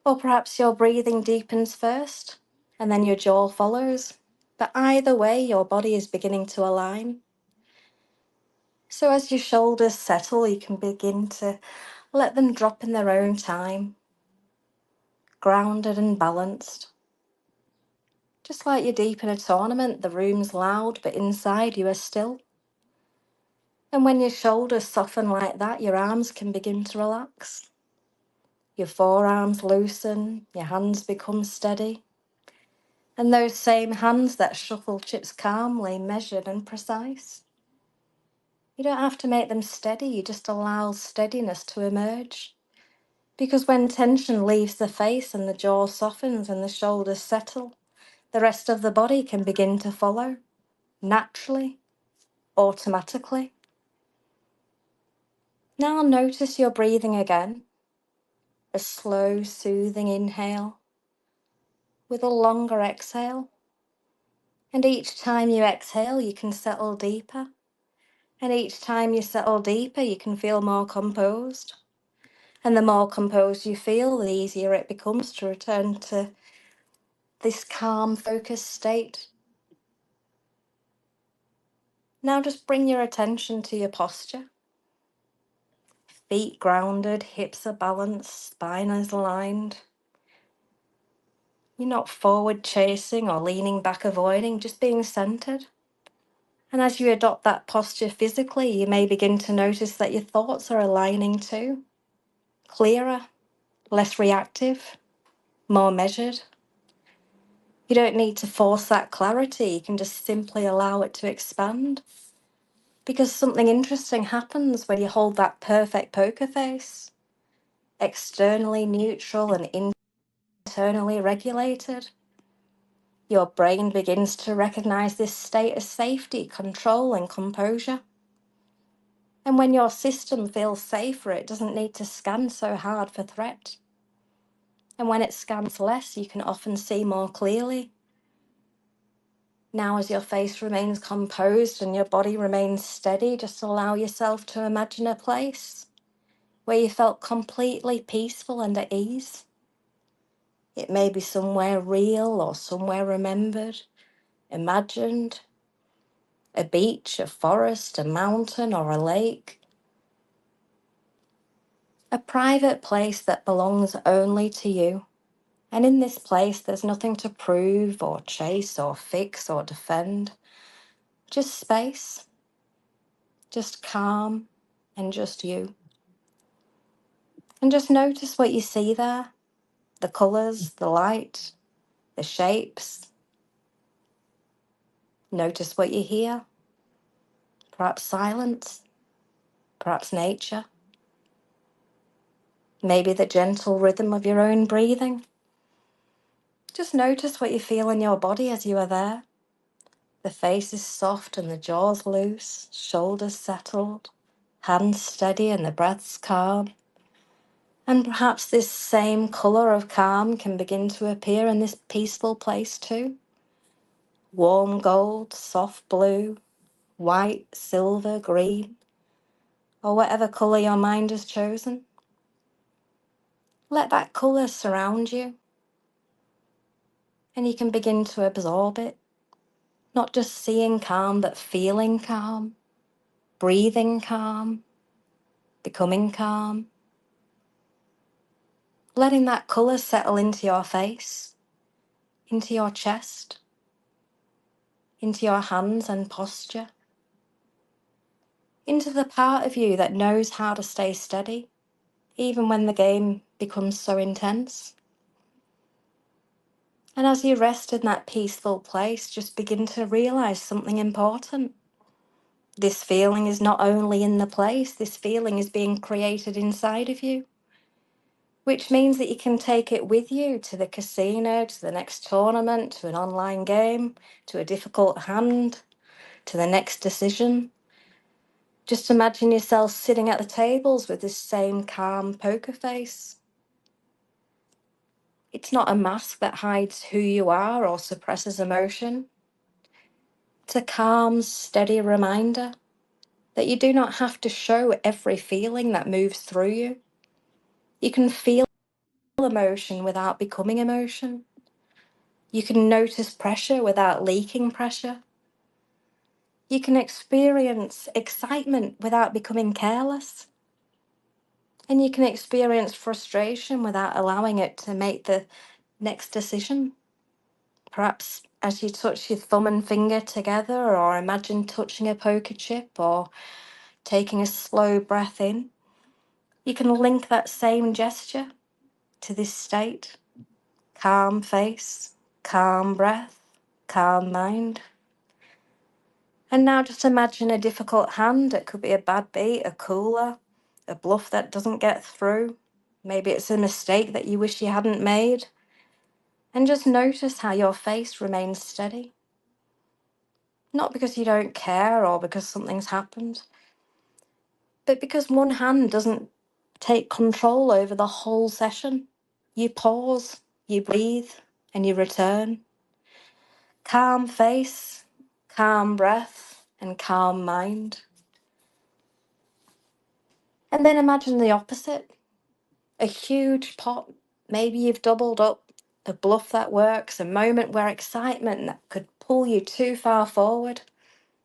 Or perhaps your breathing deepens first, and then your jaw follows. But either way, your body is beginning to align. So as your shoulders settle, you can begin to let them drop in their own time, grounded and balanced. Just like you're deep in a tournament, the room's loud, but inside you are still. And when your shoulders soften like that, your arms can begin to relax. Your forearms loosen, your hands become steady. And those same hands that shuffle chips calmly, measured and precise. You don't have to make them steady, you just allow steadiness to emerge. Because when tension leaves the face and the jaw softens and the shoulders settle, the rest of the body can begin to follow, naturally, automatically. Now notice your breathing again, a slow, soothing inhale with a longer exhale. And each time you exhale, you can settle deeper. And each time you settle deeper, you can feel more composed. And the more composed you feel, the easier it becomes to return to this calm, focused state. Now just bring your attention to your posture. Feet grounded, hips are balanced, spine is aligned. You're not forward chasing or leaning back avoiding, just being centered. And as you adopt that posture physically, you may begin to notice that your thoughts are aligning too. Clearer, less reactive, more measured. You don't need to force that clarity, you can just simply allow it to expand. Because something interesting happens when you hold that perfect poker face, externally neutral and internally regulated. Your brain begins to recognize this state as safety, control, and composure. And when your system feels safer, it doesn't need to scan so hard for threat. And when it scans less, you can often see more clearly. Now, as your face remains composed and your body remains steady, just allow yourself to imagine a place where you felt completely peaceful and at ease. It may be somewhere real or somewhere remembered, imagined, a beach, a forest, a mountain, or a lake. A private place that belongs only to you. And in this place, there's nothing to prove or chase or fix or defend. Just space, just calm, and just you. And just notice what you see there, the colours, the light, the shapes. Notice what you hear, perhaps silence, perhaps nature. Maybe the gentle rhythm of your own breathing. Just notice what you feel in your body as you are there. The face is soft and the jaw's loose, shoulders settled, hands steady and the breath's calm. And perhaps this same colour of calm can begin to appear in this peaceful place too. Warm gold, soft blue, white, silver, green, or whatever colour your mind has chosen. Let that colour surround you, and you can begin to absorb it, not just seeing calm, but feeling calm, breathing calm, becoming calm. Letting that colour settle into your face, into your chest, into your hands and posture, into the part of you that knows how to stay steady, even when the game becomes so intense. And as you rest in that peaceful place, just begin to realise something important. This feeling is not only in the place, this feeling is being created inside of you, which means that you can take it with you to the casino, to the next tournament, to an online game, to a difficult hand, to the next decision. Just imagine yourself sitting at the tables with this same calm poker face. It's not a mask that hides who you are or suppresses emotion. It's a calm, steady reminder that you do not have to show every feeling that moves through you. You can feel emotion without becoming emotion. You can notice pressure without leaking pressure. You can experience excitement without becoming careless. And you can experience frustration without allowing it to make the next decision. Perhaps as you touch your thumb and finger together, or imagine touching a poker chip, or taking a slow breath in, you can link that same gesture to this state. Calm face, calm breath, calm mind. And now just imagine a difficult hand. It could be a bad beat, a cooler, a bluff that doesn't get through. Maybe it's a mistake that you wish you hadn't made. And just notice how your face remains steady. Not because you don't care or because something's happened, but because one hand doesn't take control over the whole session. You pause, you breathe, and you return. Calm face, calm breath, and calm mind. And then imagine the opposite, a huge pot. Maybe you've doubled up, a bluff that works, a moment where excitement that could pull you too far forward.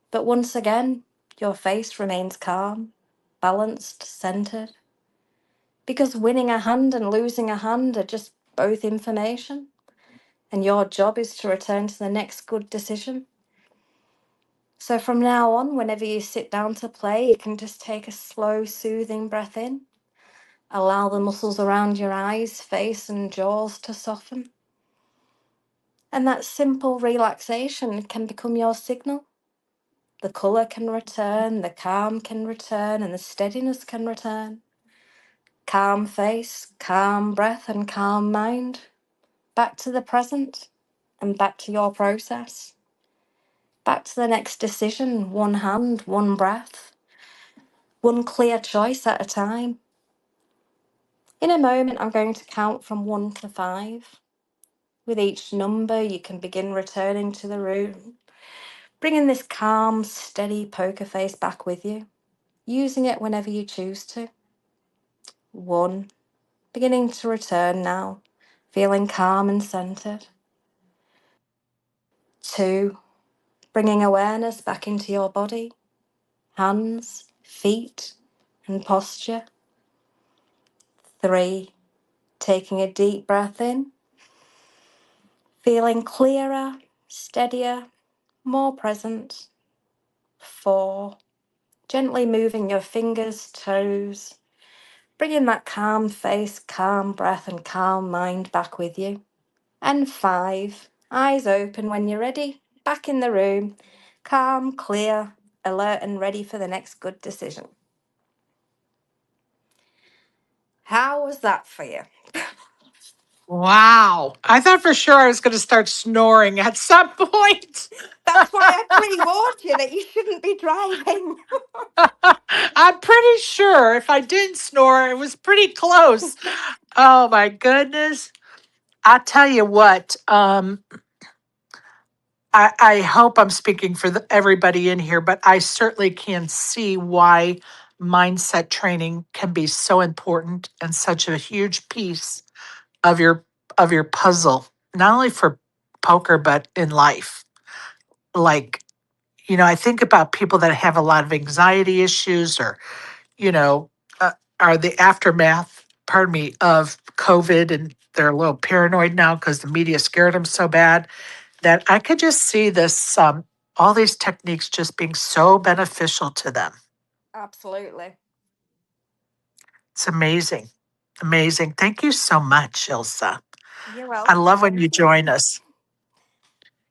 But once again, your face remains calm, balanced, centered. Because winning a hand and losing a hand are just both information, and your job is to return to the next good decision. So from now on, whenever you sit down to play, you can just take a slow, soothing breath in. Allow the muscles around your eyes, face, and jaws to soften. And that simple relaxation can become your signal. The colour can return, the calm can return, and the steadiness can return. Calm face, calm breath, and calm mind. Back to the present and back to your process. Back to the next decision, one hand, one breath, one clear choice at a time. In a moment, I'm going to count from 1 to 5. With each number, you can begin returning to the room, bringing this calm, steady poker face back with you, using it whenever you choose to. 1, beginning to return now, feeling calm and centered. 2, bringing awareness back into your body, hands, feet, and posture. 3, taking a deep breath in, feeling clearer, steadier, more present. 4, gently moving your fingers, toes, bringing that calm face, calm breath, and calm mind back with you. And 5, eyes open when you're ready, back in the room, calm, clear, alert, and ready for the next good decision. How was that for you? Wow. I thought for sure I was going to start snoring at some point. That's why I pre-warned you that you shouldn't be driving. I'm pretty sure if I didn't snore, it was pretty close. Oh my goodness. I tell you what, I hope I'm speaking for everybody in here, but I certainly can see why mindset training can be so important and such a huge piece of your puzzle, not only for poker but in life. Like, I think about people that have a lot of anxiety issues, or you know, are the aftermath, pardon me, of COVID, and they're a little paranoid now because the media scared them so bad that I could just see this, all these techniques just being so beneficial to them. Absolutely. It's amazing. Amazing. Thank you so much, Ilse. You're I welcome. love when Thank you you. join us.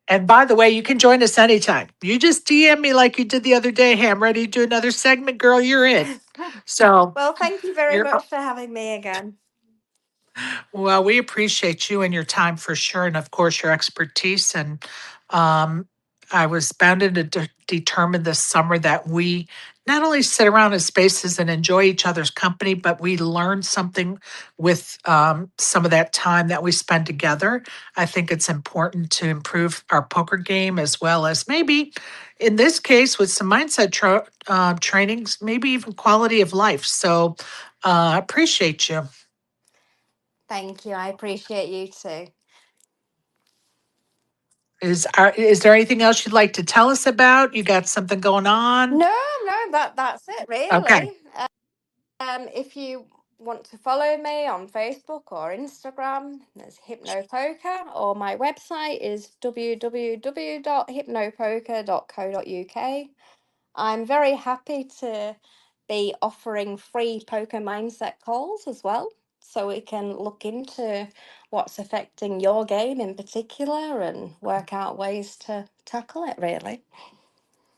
And by the way, you can join us anytime. You just DM me like you did the other day. Hey, I'm ready to do another segment, girl. You're in. So Well, thank you very you're much for having me again. Well, we appreciate you and your time for sure, and of course your expertise. And um, I was bound and determined this summer that we not only sit around in spaces and enjoy each other's company, but we learn something with some of that time that we spend together. I think it's important to improve our poker game, as well as maybe, in this case, with some mindset trainings, maybe even quality of life. So I appreciate you. Thank you. I appreciate you too. Is there anything else you'd like to tell us about? You got something going on? No, that's it Okay. really. If you want to follow me on Facebook or Instagram, there's HypnoPoker, or my website is www.hypnopoker.co.uk. I'm very happy to be offering free poker mindset calls as well, so we can look into what's affecting your game in particular and work out ways to tackle it, really.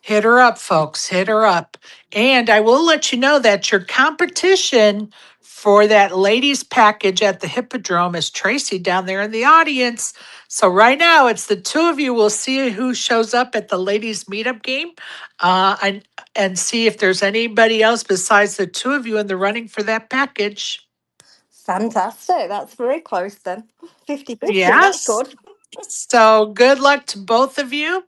Hit her up, folks. Hit her up. And I will let you know that your competition for that ladies package at the Hippodrome is Tracy down there in the audience. So right now it's the two of you. We'll see who shows up at the ladies meetup game, and see if there's anybody else besides the two of you in the running for that package. Fantastic. That's very close then. 50-50. That's Yes. good. So good luck to both of you,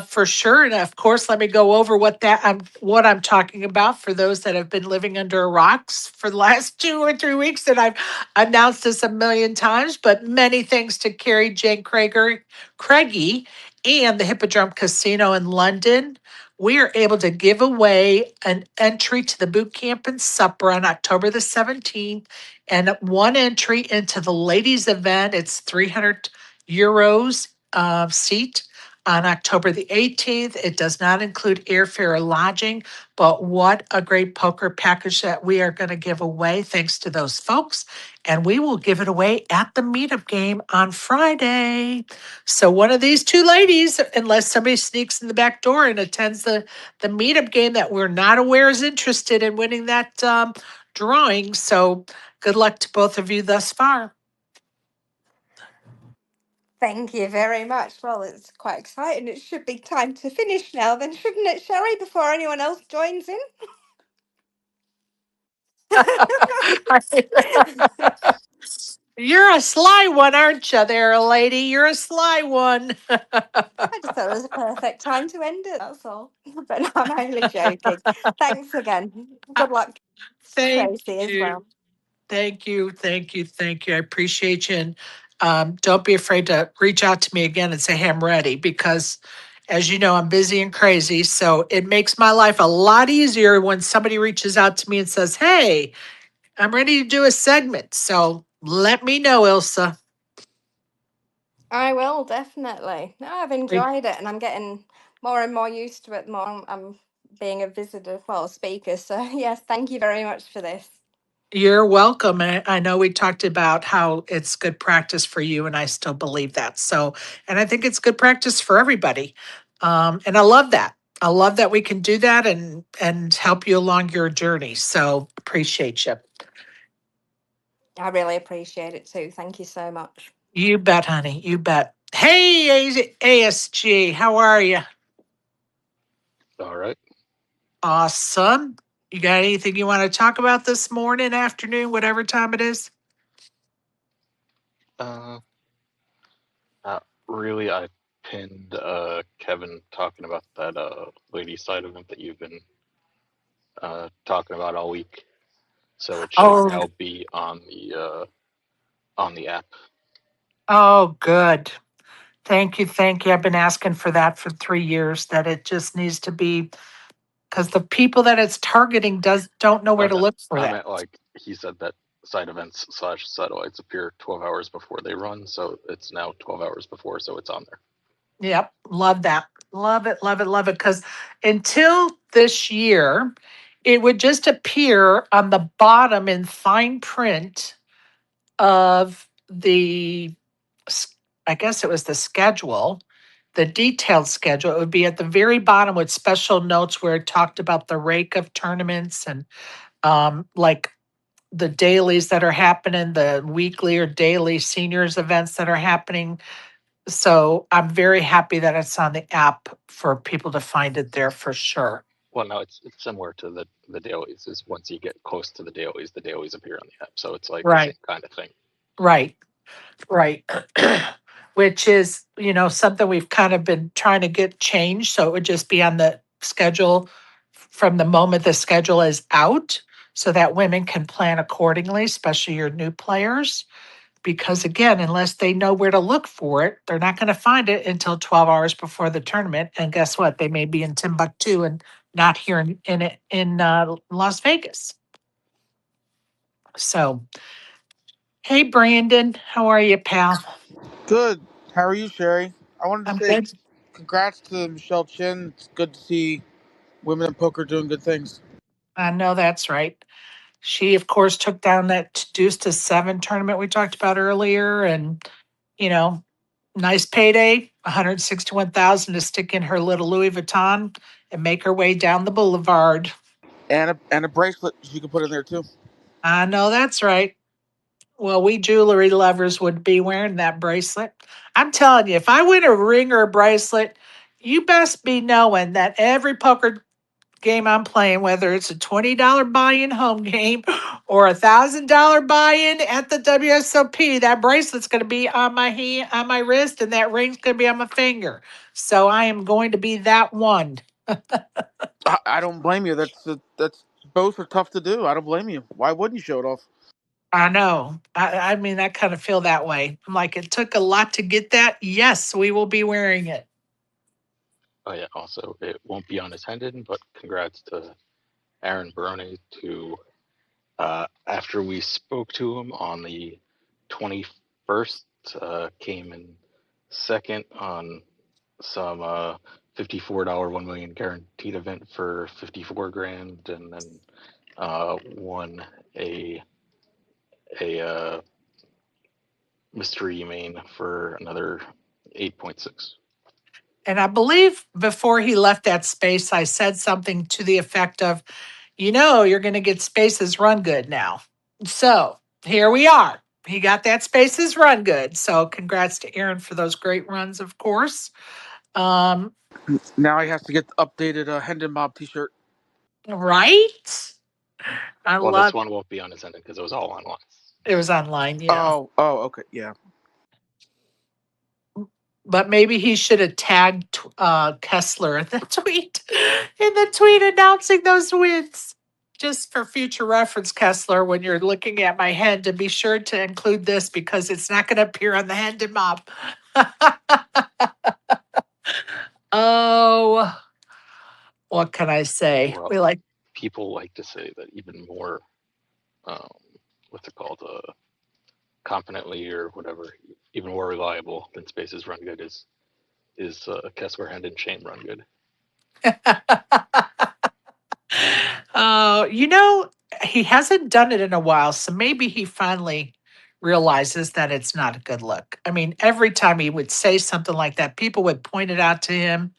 for sure. And of course, let me go over what I'm talking about for those that have been living under rocks for the last 2 or 3 weeks. And I've announced this a million times, but many thanks to KerryJane Craigie and the Hippodrome Casino in London. We are able to give away an entry to the boot camp and supper on October the 17th, and one entry into the ladies event. It's 300 euros seat on October the 18th. It does not include airfare or lodging, but what a great poker package that we are going to give away thanks to those folks. And we will give it away at the meetup game on Friday. So one of these two ladies, unless somebody sneaks in the back door and attends the meetup game that we're not aware is interested in winning that drawing. So good luck to both of you thus far. Thank you very much. Well, it's quite exciting. It should be time to finish now, then, shouldn't it, Sherry, before anyone else joins in? You're a sly one, aren't you, there, lady? You're a sly one. I just thought it was a perfect time to end it, that's all. But no, I'm only joking. Thanks again. Good luck, Thank Tracy, as you. well. Thank you. Thank you. Thank you. I appreciate you. And don't be afraid to reach out to me again and say, hey, I'm ready, because as you know, I'm busy and crazy. So it makes my life a lot easier when somebody reaches out to me and says, hey, I'm ready to do a segment. So let me know, Ilse. I will, definitely. No, I've enjoyed it, and I'm getting more and more used to it. More I'm being a visitor, well, a speaker. So yes, thank you very much for this. You're welcome. And I know we talked about how it's good practice for you, and I still believe that. So, and I think it's good practice for everybody. And I love that. I love that we can do that and help you along your journey. So appreciate you. I really appreciate it too. Thank you so much. You bet, honey. You bet. Hey, ASG, how are you? All right. Awesome. You got anything you want to talk about this morning, afternoon, whatever time it is? Uh, really, I pinned Kevin talking about that lady side event that you've been talking about all week. So it should Oh, now be on the app. oh, good. Thank you. Thank you. I've been asking for that for 3 years, that it just needs to be, because the people that it's targeting don't know where Oh to no, look for I that. meant like he said that side events / satellites appear 12 hours before they run, so it's now 12 hours before, so it's on there. Yep. Love that. Love it. Love it. Love it. Because until this year, it would just appear on the bottom in fine print of I guess it was the schedule, the detailed schedule. It would be at the very bottom with special notes where it talked about the rake of tournaments and like the dailies that are happening, the weekly or daily seniors events that are happening. So I'm very happy that it's on the app for people to find it there for sure. Well, no, it's similar to the dailies. Is once you get close to the dailies appear on the app, so it's like the Right, same kind of thing. right, right. Which is, something we've kind of been trying to get changed. So it would just be on the schedule from the moment the schedule is out, so that women can plan accordingly, especially your new players. because again, unless they know where to look for it, they're not going to find it until 12 hours before the tournament. And guess what? They may be in Timbuktu and not here in Las Vegas. So, hey, Brandon, how are you, pal? Good. How are you, Sherry? I wanted to I'm say good. congrats to Michelle Chin. It's good to see women in poker doing good things. I know that's right. She, of course, took down that deuce to seven tournament we talked about earlier, and you know, nice payday, 161,000 to stick in her little Louis Vuitton and make her way down the boulevard. And a bracelet you can put in there too. I know that's right. Well, we jewelry lovers would be wearing that bracelet. I'm telling you, if I win a ring or a bracelet, you best be knowing that every poker game I'm playing, whether it's a $20 buy-in home game or $1,000 buy-in at the WSOP, that bracelet's going to be on my hand, on my wrist, and that ring's going to be on my finger. So I am going to be that one. I don't blame you. That's both are tough to do. I don't blame you. Why wouldn't you show it off? I know. I mean, I kind of feel that way. I'm like, it took a lot to get that. Yes, we will be wearing it. Oh yeah. Also, it won't be unattended, but congrats to Aaron Barone to after we spoke to him on the 21st, came in second on some $54 1 million guaranteed event for 54 grand, and then won a mystery main for another 8.6. And I believe before he left that space, I said something to the effect of, you're going to get Spaces Run Good now. So here we are. He got that Spaces Run Good. So congrats to Aaron for those great runs, of course. Now he has to get the updated Hendon Mob T-shirt. Right? I Well, this love one won't be unattended because it was all online. it was online, yeah. Okay, yeah. But maybe he should have tagged Kessler in the tweet announcing those wins. Just for future reference, Kessler, when you're looking at my head, to be sure to include this because it's not going to appear on the Hendon Mob. Oh, what can I say? Well, We like people like to say that even more, what's it called, confidently or whatever, even more reliable than Spaces Run Good is Kessler Hendon Shane Run Good. he hasn't done it in a while, so maybe he finally realizes that it's not a good look. I mean, every time he would say something like that, people would point it out to him,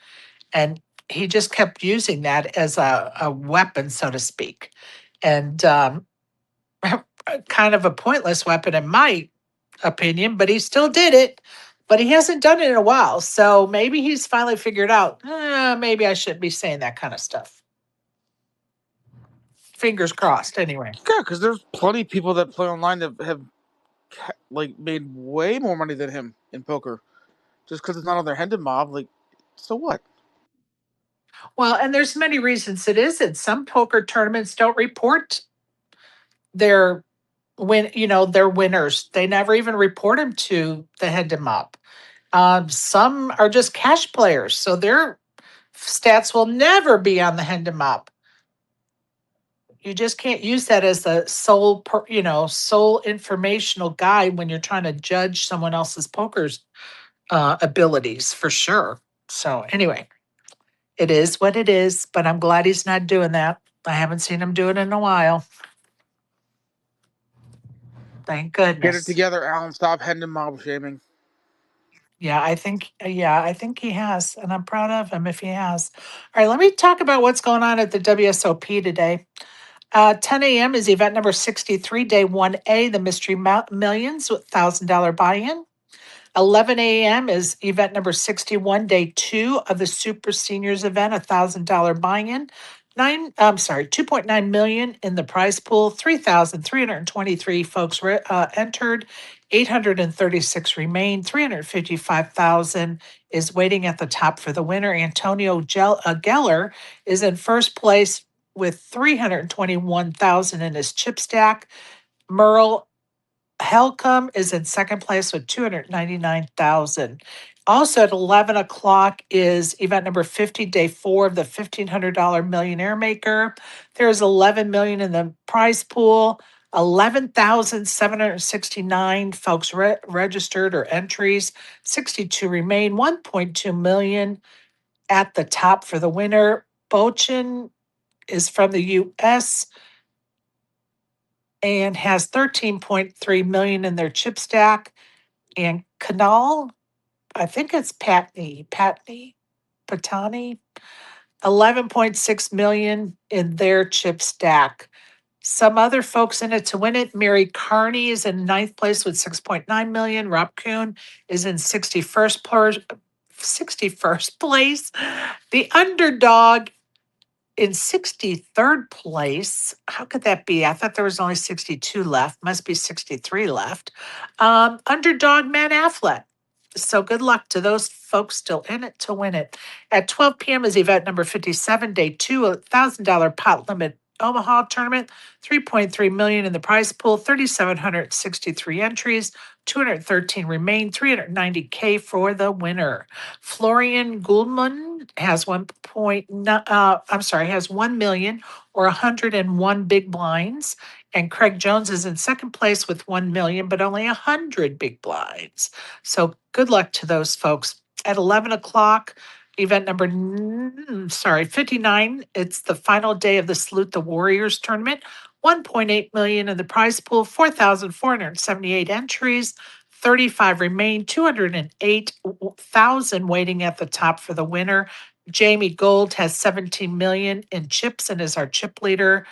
and he just kept using that as a weapon, so to speak. And kind of a pointless weapon, in my opinion, but he still did it. But he hasn't done it in a while. So maybe he's finally figured out, maybe I shouldn't be saying that kind of stuff. Fingers crossed, anyway. Yeah, because there's plenty of people that play online that have like made way more money than him in poker, just because it's not on their Hendon Mob. Like, so what? Well, and there's many reasons it isn't. Some poker tournaments don't report their their winners. They never even report them to the Hendon Mob. Some are just cash players, so their stats will never be on the Hendon Mob. You just can't use that as the sole informational guide when you're trying to judge someone else's poker's abilities, for sure. So anyway, it is what it is, but I'm glad he's not doing that. I haven't seen him do it in a while. Thank Get it goodness. together, Alan. Stop Hendon Mob shaming. Yeah, I think he has, and I'm proud of him if he has. All right, let me talk about what's going on at the WSOP today. 10 a.m. is event number 63, day 1A, the Mystery Millions with $1,000 buy-in. 11 a.m. is event number 61, day 2 of the Super Seniors event, $1,000 buy-in. 2.9 million in the prize pool, 3,323 folks entered, 836 remain, 355,000 is waiting at the top for the winner. Antonio Geller is in first place with 321,000 in his chip stack. Merle Helcom is in second place with 299,000. Also at 11 o'clock is event number 50, day 4 of the $1,500 Millionaire Maker. There's 11 million in the prize pool. 11,769 folks registered or entries. 62 remain. 1.2 million at the top for the winner. Bochin is from the U.S. and has 13.3 million in their chip stack. And Canal, I think it's Patney, Patani, 11.6 million in their chip stack. Some other folks in it to win it. Mary Carney is in ninth place with 6.9 million. Rob Kuhn is in 61st place. The underdog in 63rd place. How could that be? I thought there was only 62 left. Must be 63 left. Underdog Matt Affleck. So good luck to those folks still in it to win it. At 12 p.m. is event number 57, day 2, $1,000 pot limit Omaha tournament, 3.3 million in the prize pool, 3,763 entries, 213 remain, 390K for the winner. Florian Goldman has 1 million or 101 big blinds. And Craig Jones is in second place with 1 million, but only 100 big blinds. So good luck to those folks. At 11 o'clock, event number 59, it's the final day of the Salute the Warriors tournament. 1.8 million in the prize pool, 4,478 entries, 35 remain, 208,000 waiting at the top for the winner. Jamie Gold has 17 million in chips and is our chip leader.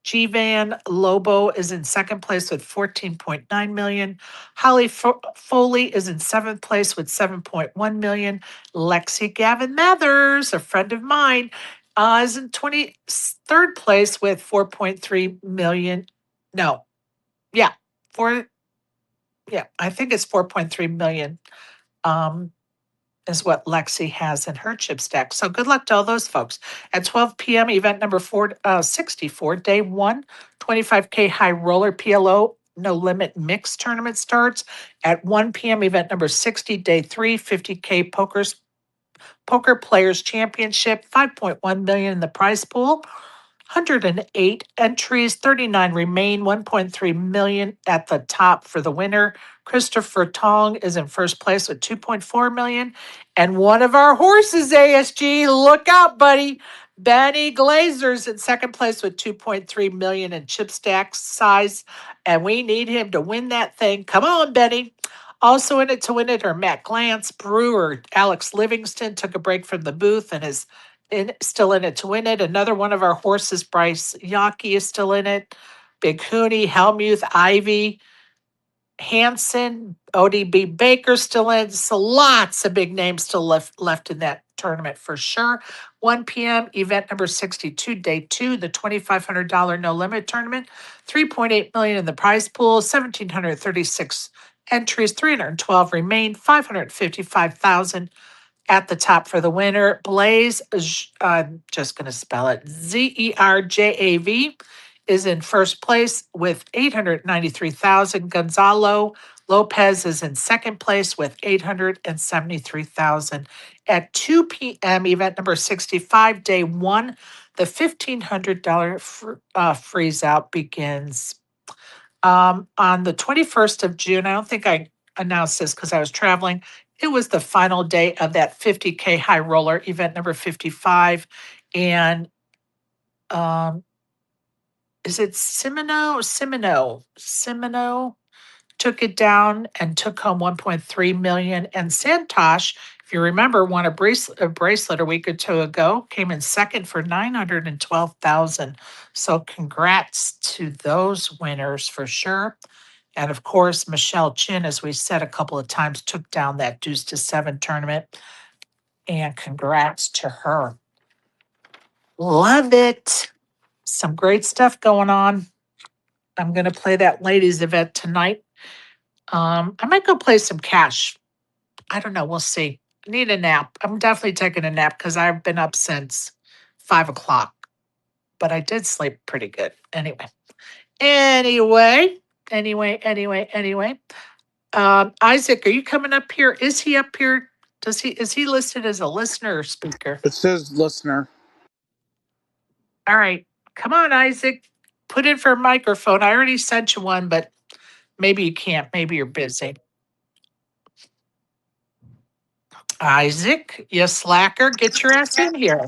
Van Lobo is in second place with 14.9 million. Holly Foley is in seventh place with 7.1 million. Lexi Gavin Mathers, a friend of mine, is in 23rd place with 4.3 million. No, yeah, I think it's 4.3 million. Is what Lexi has in her chip stack. So good luck to all those folks. At 12 p.m., event number 64, day 1, 25K high roller PLO no limit mix tournament starts. At 1 p.m., event number 60, day 3, 50K Poker Players Championship, 5.1 million in the prize pool. 108 entries, 39 remain, 1.3 million at the top for the winner. Christopher Tong is in first place with 2.4 million. And one of our horses, ASG, look out, buddy. Benny Glazer's in second place with 2.3 million in chip stack size. And we need him to win that thing. Come on, Benny. Also in it to win it are Matt Glantz, Brewer, Alex Livingston took a break from the booth and is still in it to win it. Another one of our horses, Bryce Yockey, is still in it. Big Hooney, Helmuth, Ivy, Hanson, ODB Baker still in. So lots of big names still left in that tournament for sure. 1 p.m. event number 62, day 2, the $2,500 no limit tournament. 3.8 million in the prize pool, 1,736 entries, 312 remain, 555,000 at the top for the winner. Blaze, I'm just going to spell it, Zerjav, is in first place with 893,000. Gonzalo Lopez is in second place with 873,000. At 2 p.m., event number 65, day 1, the $1,500 freeze out begins. On the 21st of June, I don't think I announced this because I was traveling. It was the final day of that 50K high roller, event number 55. And is it Simino took it down and took home 1.3 million. And Santosh, if you remember, won a bracelet a week or two ago, came in second for 912,000. So congrats to those winners for sure. And of course, Michelle Chin, as we said a couple of times, took down that deuce to 7 tournament. And congrats to her. Love it. Some great stuff going on. I'm going to play that ladies event tonight. I might go play some cash. I don't know. We'll see. I need a nap. I'm definitely taking a nap because I've been up since 5 o'clock. But I did sleep pretty good. Anyway, Anyway. Isaac, are you coming up here? Is he up here? Is he listed as a listener or speaker? It says listener. All right. Come on, Isaac. Put in for a microphone. I already sent you one, but maybe you can't. Maybe you're busy. Isaac, you slacker, get your ass in here.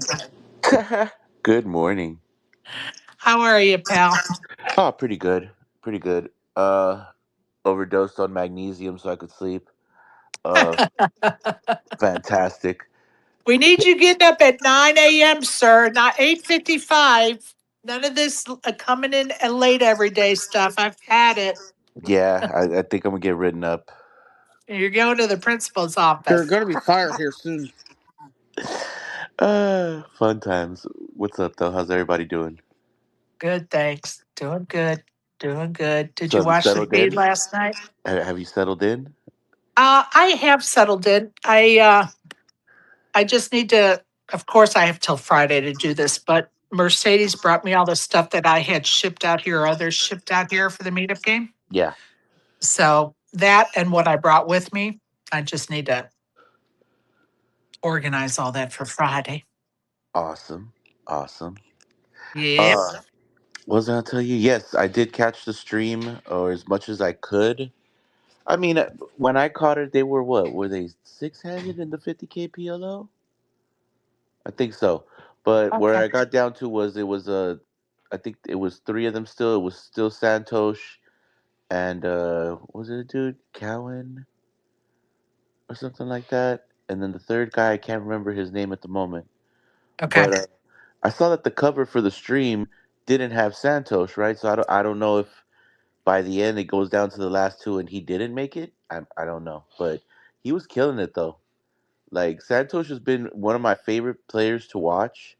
Good morning. How are you, pal? Oh, pretty good. Pretty good. Overdosed on magnesium so I could sleep. Uh, Fantastic. We need you getting up at 9 a.m., sir, not 8:55. None of this coming in late every day stuff. I've had it. Yeah, I think I'm gonna get written up. You're going to the principal's You're office. going to be fired here soon. Fun times. What's up, though? How's everybody doing? Good, thanks. Doing good. Doing good. Did So you have you watch the settled feed in? last night? Have you settled in? I have settled in. I just need to, of course, I have till Friday to do this, but Mercedes brought me all the stuff that I had shipped out here, or others shipped out here for the meetup game. Yeah. So that and what I brought with me, I just need to organize all that for Friday. Awesome. Awesome. Yep. Uh, what was I gonna tell you? Yes, I did catch the stream, or as much as I could. I mean, when I caught it, they were what? Were they six-handed in the 50K PLO? I think so. But where Okay. I got down to was it was I think it was three of them still. It was still Santosh and what was it a dude? Cowan or something like that. And then the third guy, I can't remember his name at the moment. Okay. But I saw that the cover for the stream didn't have Santosh, right? So I don't know if by the end it goes down to the last two and he didn't make it. I don't know, but he was killing it though. Like Santosh has been one of my favorite players to watch,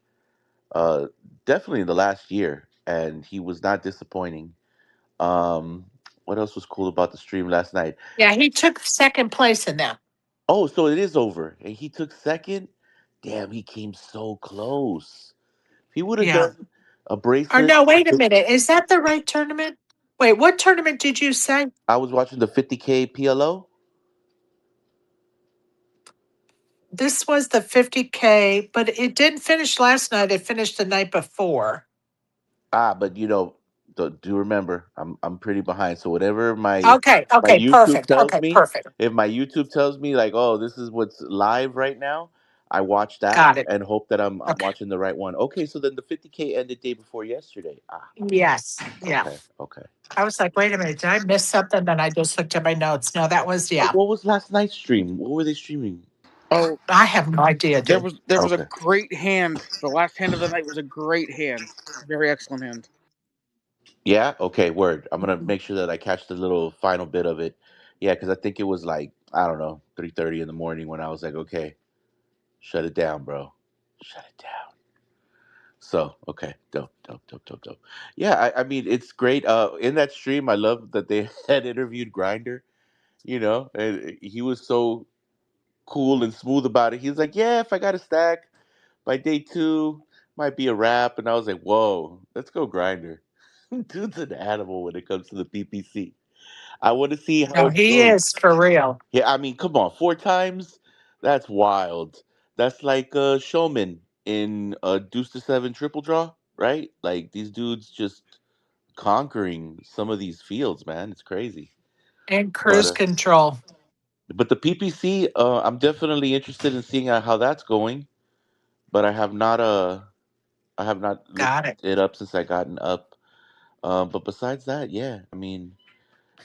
uh, definitely in the last year, and he was not disappointing. Um, what else was cool about the stream last night? Yeah, he took second place in that. Oh, so it is over, and he took second. Damn, he came so close. If he would have Yeah. done a Or bracelet, no, wait a minute. Is that the right tournament? Wait, what tournament did you say? I was watching the 50K PLO. This was the 50K, but it didn't finish last night. It finished the night before. But do remember, I'm pretty behind. So whatever Okay, my okay, YouTube perfect. tells Okay, me, perfect. if my YouTube tells me like, oh, this is what's live right now, I watch that Got it. and hope that I'm Okay. watching the right one. Okay, so then the 50K ended day before yesterday. Yes. Yeah. Okay, okay. I was like, wait a minute, did I miss something? Then I just looked at my notes. No, that was, yeah. What was last night's stream? What were they streaming? Oh, I have no idea, there dude. was a Okay. great hand. The last hand of the night was a great hand. Very excellent hand. Yeah. Okay. Word. I'm gonna make sure that I catch the little final bit of it. Yeah, because I think it was like I don't know 3:30 in the morning when I was like, okay, shut it down, bro. Shut it down. So okay, dope. Yeah, I mean it's great. In that stream, I love that they had interviewed Grinder. And he was so cool and smooth about it. He was like, "Yeah, if I got a stack by day two, might be a wrap." And I was like, "Whoa, let's go Grinder." Dude's an animal when it comes to the PPC. I want to see how No, it he goes. is for real. Yeah, I mean, come on, four times? That's wild. That's like Showman in Deuce to Seven Triple Draw, right? Like these dudes just conquering some of these fields, man. It's crazy. And But cruise control. the PPC, I'm definitely interested in seeing how that's going. But I have not looked Got it. it up since I gotten up. But besides that, yeah, I mean,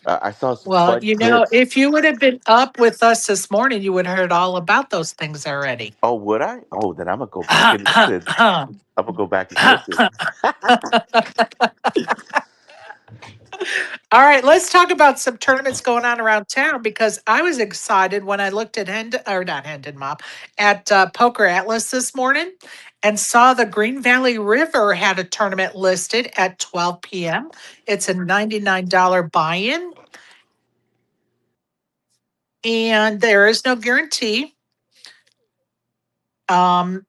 I saw some Well, fun clips. if you would have been up with us this morning, you would have heard all about those things already. Oh, would I? Oh, then I'm gonna go back and listen. I'm gonna go back and listen. All right, let's talk about some tournaments going on around town because I was excited when I looked at not Hendon Mob, at Poker Atlas this morning and saw the Green Valley River had a tournament listed at 12 p.m. It's a $99 buy-in and there is no guarantee. Um,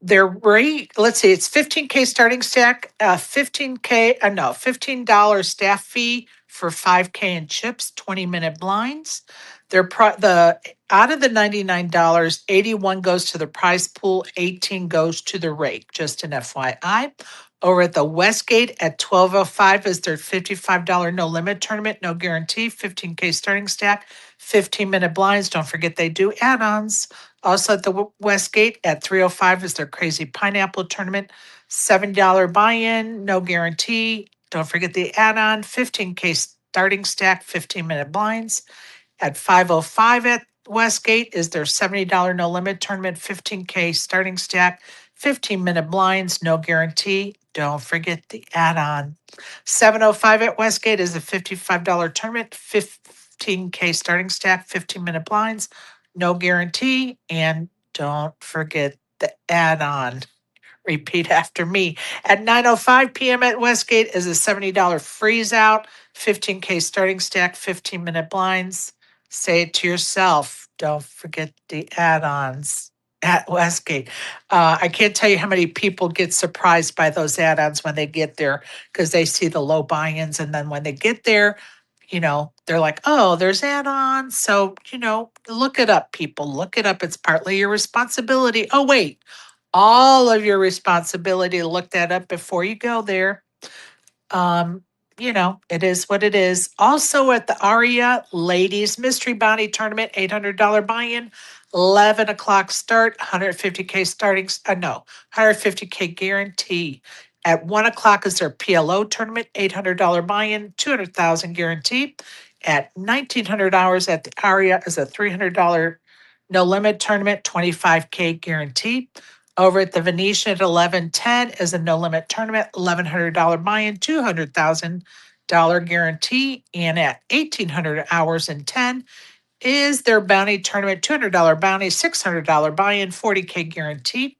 their rate, let's see, it's 15K starting stack, $15 staff fee for 5K and chips, 20-minute blinds. The out of the $99, 81 goes to the prize pool, 18 goes to the rake. Just an FYI. Over at the Westgate at 12:05 is their $55 no limit tournament, no guarantee, 15K starting stack, 15-minute blinds. Don't forget they do add-ons. Also at the Westgate at 3:05 is their crazy pineapple tournament, $7 buy-in, no guarantee. Don't forget the add-on, 15K starting stack, 15-minute blinds. At 5:05 at Westgate is their $70 no limit tournament, 15K starting stack, 15-minute blinds, no guarantee. Don't forget the add-on. 7:05 at Westgate is a $55 tournament, 15K starting stack, 15-minute blinds, no guarantee. And don't forget the add-on. Repeat after me. At 9:05 p.m. at Westgate is a $70 freeze out, 15K starting stack, 15-minute blinds. Say it to yourself. Don't forget the add-ons at Westgate. I can't tell you how many people get surprised by those add-ons when they get there because they see the low buy-ins. And then when they get there, they're like, oh, there's add-ons. So, look it up, people. Look it up. It's partly your responsibility. Oh, wait, all of your responsibility to look that up before you go there. Um, it is what it is. Also at the Aria Ladies Mystery Bounty Tournament, $800 buy-in, 11 o'clock start, 150K starting, no, 150K guarantee. At 1 o'clock is their PLO tournament, $800 buy-in, 200,000 guarantee. At 1900 hours at the Aria is a $300 no limit tournament, 25K guarantee. Over at the Venetian at 1110 is a no limit tournament, $1,100 buy-in, $200,000 guarantee. And at 1800 hours and 10 is their bounty tournament, $200 bounty, $600 buy-in, 40K guarantee.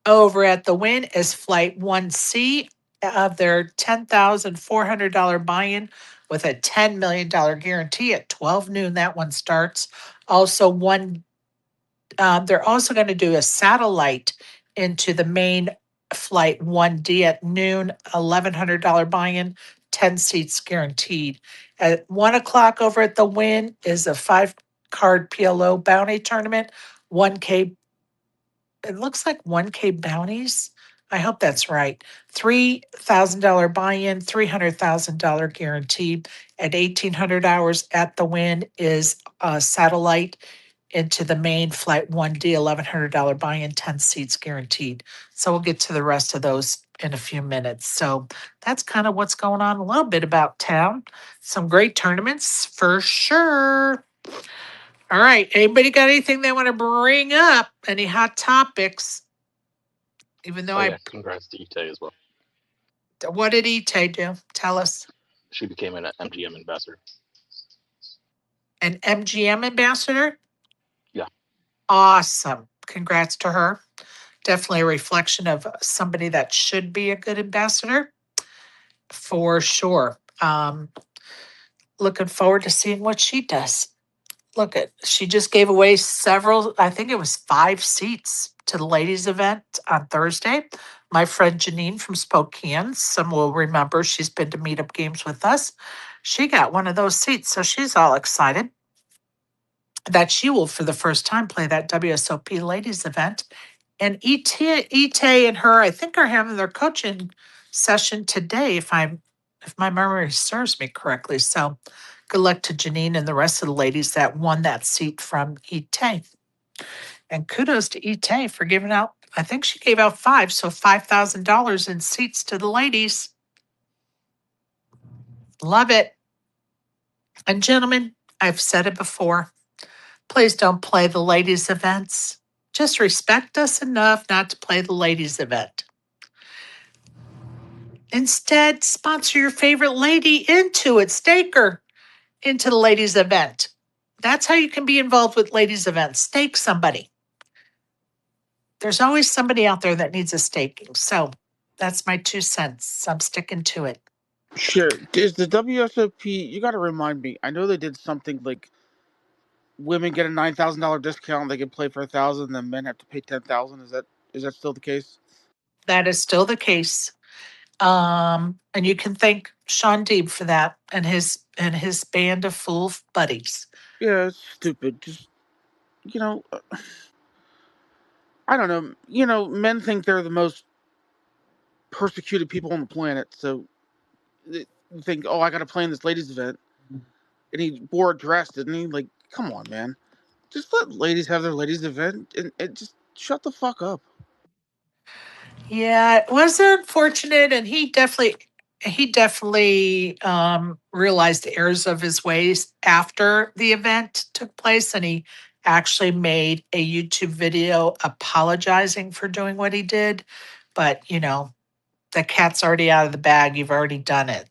Over at the Wynn is Flight 1C of their $10,400 buy-in with a $10 million guarantee at 12 noon. That one starts. Also, they're also going to do a satellite into the main flight 1D at noon, $1,100 buy-in, 10 seats guaranteed. At 1 o'clock over at the Wynn is a 5-card PLO bounty tournament, 1K. It looks like 1K bounties. I hope that's right. $3,000 buy-in, $300,000 guaranteed. At 1800 hours at the Wynn is a satellite into the main flight 1D, $1,100 buy-in, 10 seats guaranteed. So we'll get to the rest of those in a few minutes. So that's kind of what's going on, a little bit about town. Some great tournaments for sure. All right. Anybody got anything they want to bring up? Any hot topics? Even though Oh yeah, congrats to Ite as well. What did Ite do? Tell us. She became an MGM ambassador. An MGM ambassador? Yeah. Awesome. Congrats to her. Definitely a reflection of somebody that should be a good ambassador for sure. Looking forward to seeing what she does. She just gave away several, I think it was 5 seats to the ladies event on Thursday. My friend Janine from Spokane, some will remember, she's been to meetup games with us. She got one of those seats, so she's all excited that she will, for the first time, play that WSOP ladies event. And Ite and her, I think, are having their coaching session today, if my memory serves me correctly. So good luck to Janine and the rest of the ladies that won that seat from Ite. And kudos to Ite for giving out, I think she gave out 5, so $5,000 in seats to the ladies. Love it. And gentlemen, I've said it before. Please don't play the ladies' events. Just respect us enough not to play the ladies' event. Instead, sponsor your favorite lady into it. Stake her into the ladies' event. That's how you can be involved with ladies' events. Stake somebody. There's always somebody out there that needs a staking. So that's my 2 cents. I'm sticking to it. Sure. Is the WSOP? You got to remind me. I know they did something like women get a $9,000 discount. They can play for $1,000, and then men have to pay $10,000. Is that still the case? That is still the case. And you can thank Sean Deeb for that and his and his band of fool buddies. Yeah, it's stupid. Just you know, I don't know. Men think they're the most persecuted people on the planet, so they think, oh, I got to play in this ladies' event, and he wore a dress, didn't he? Like, come on, man. Just let ladies have their ladies' event, and just shut the fuck up. Yeah, it was unfortunate, and he definitely realized the errors of his ways after the event took place, and he actually made a YouTube video apologizing for doing what he did. But the cat's already out of the bag. You've already done it.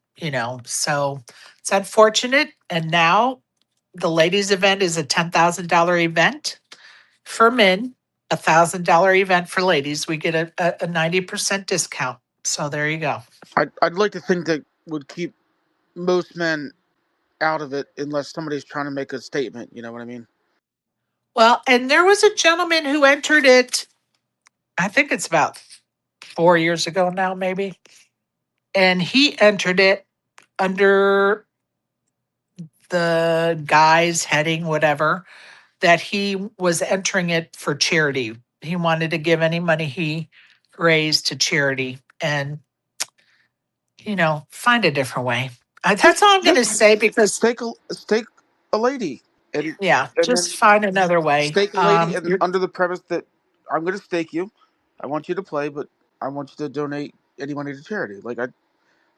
So it's unfortunate. And now the ladies' event is a $10,000 event for men, $1,000 event for ladies. We get a 90% discount. So there you go. I'd like to think that would keep most men out of it unless somebody's trying to make a statement. You know what I mean? Well, and there was a gentleman who entered it, I think it's about 4 years ago now, maybe. And he entered it under the guise, heading, whatever, that he was entering it for charity. He wanted to give any money he raised to charity and, find a different way. That's all I'm going to Just say because, stake a lady, and yeah, and just then find another way. stake a lady, and under the premise that I'm going to stake you. I want you to play, but I want you to donate any money to charity. Like I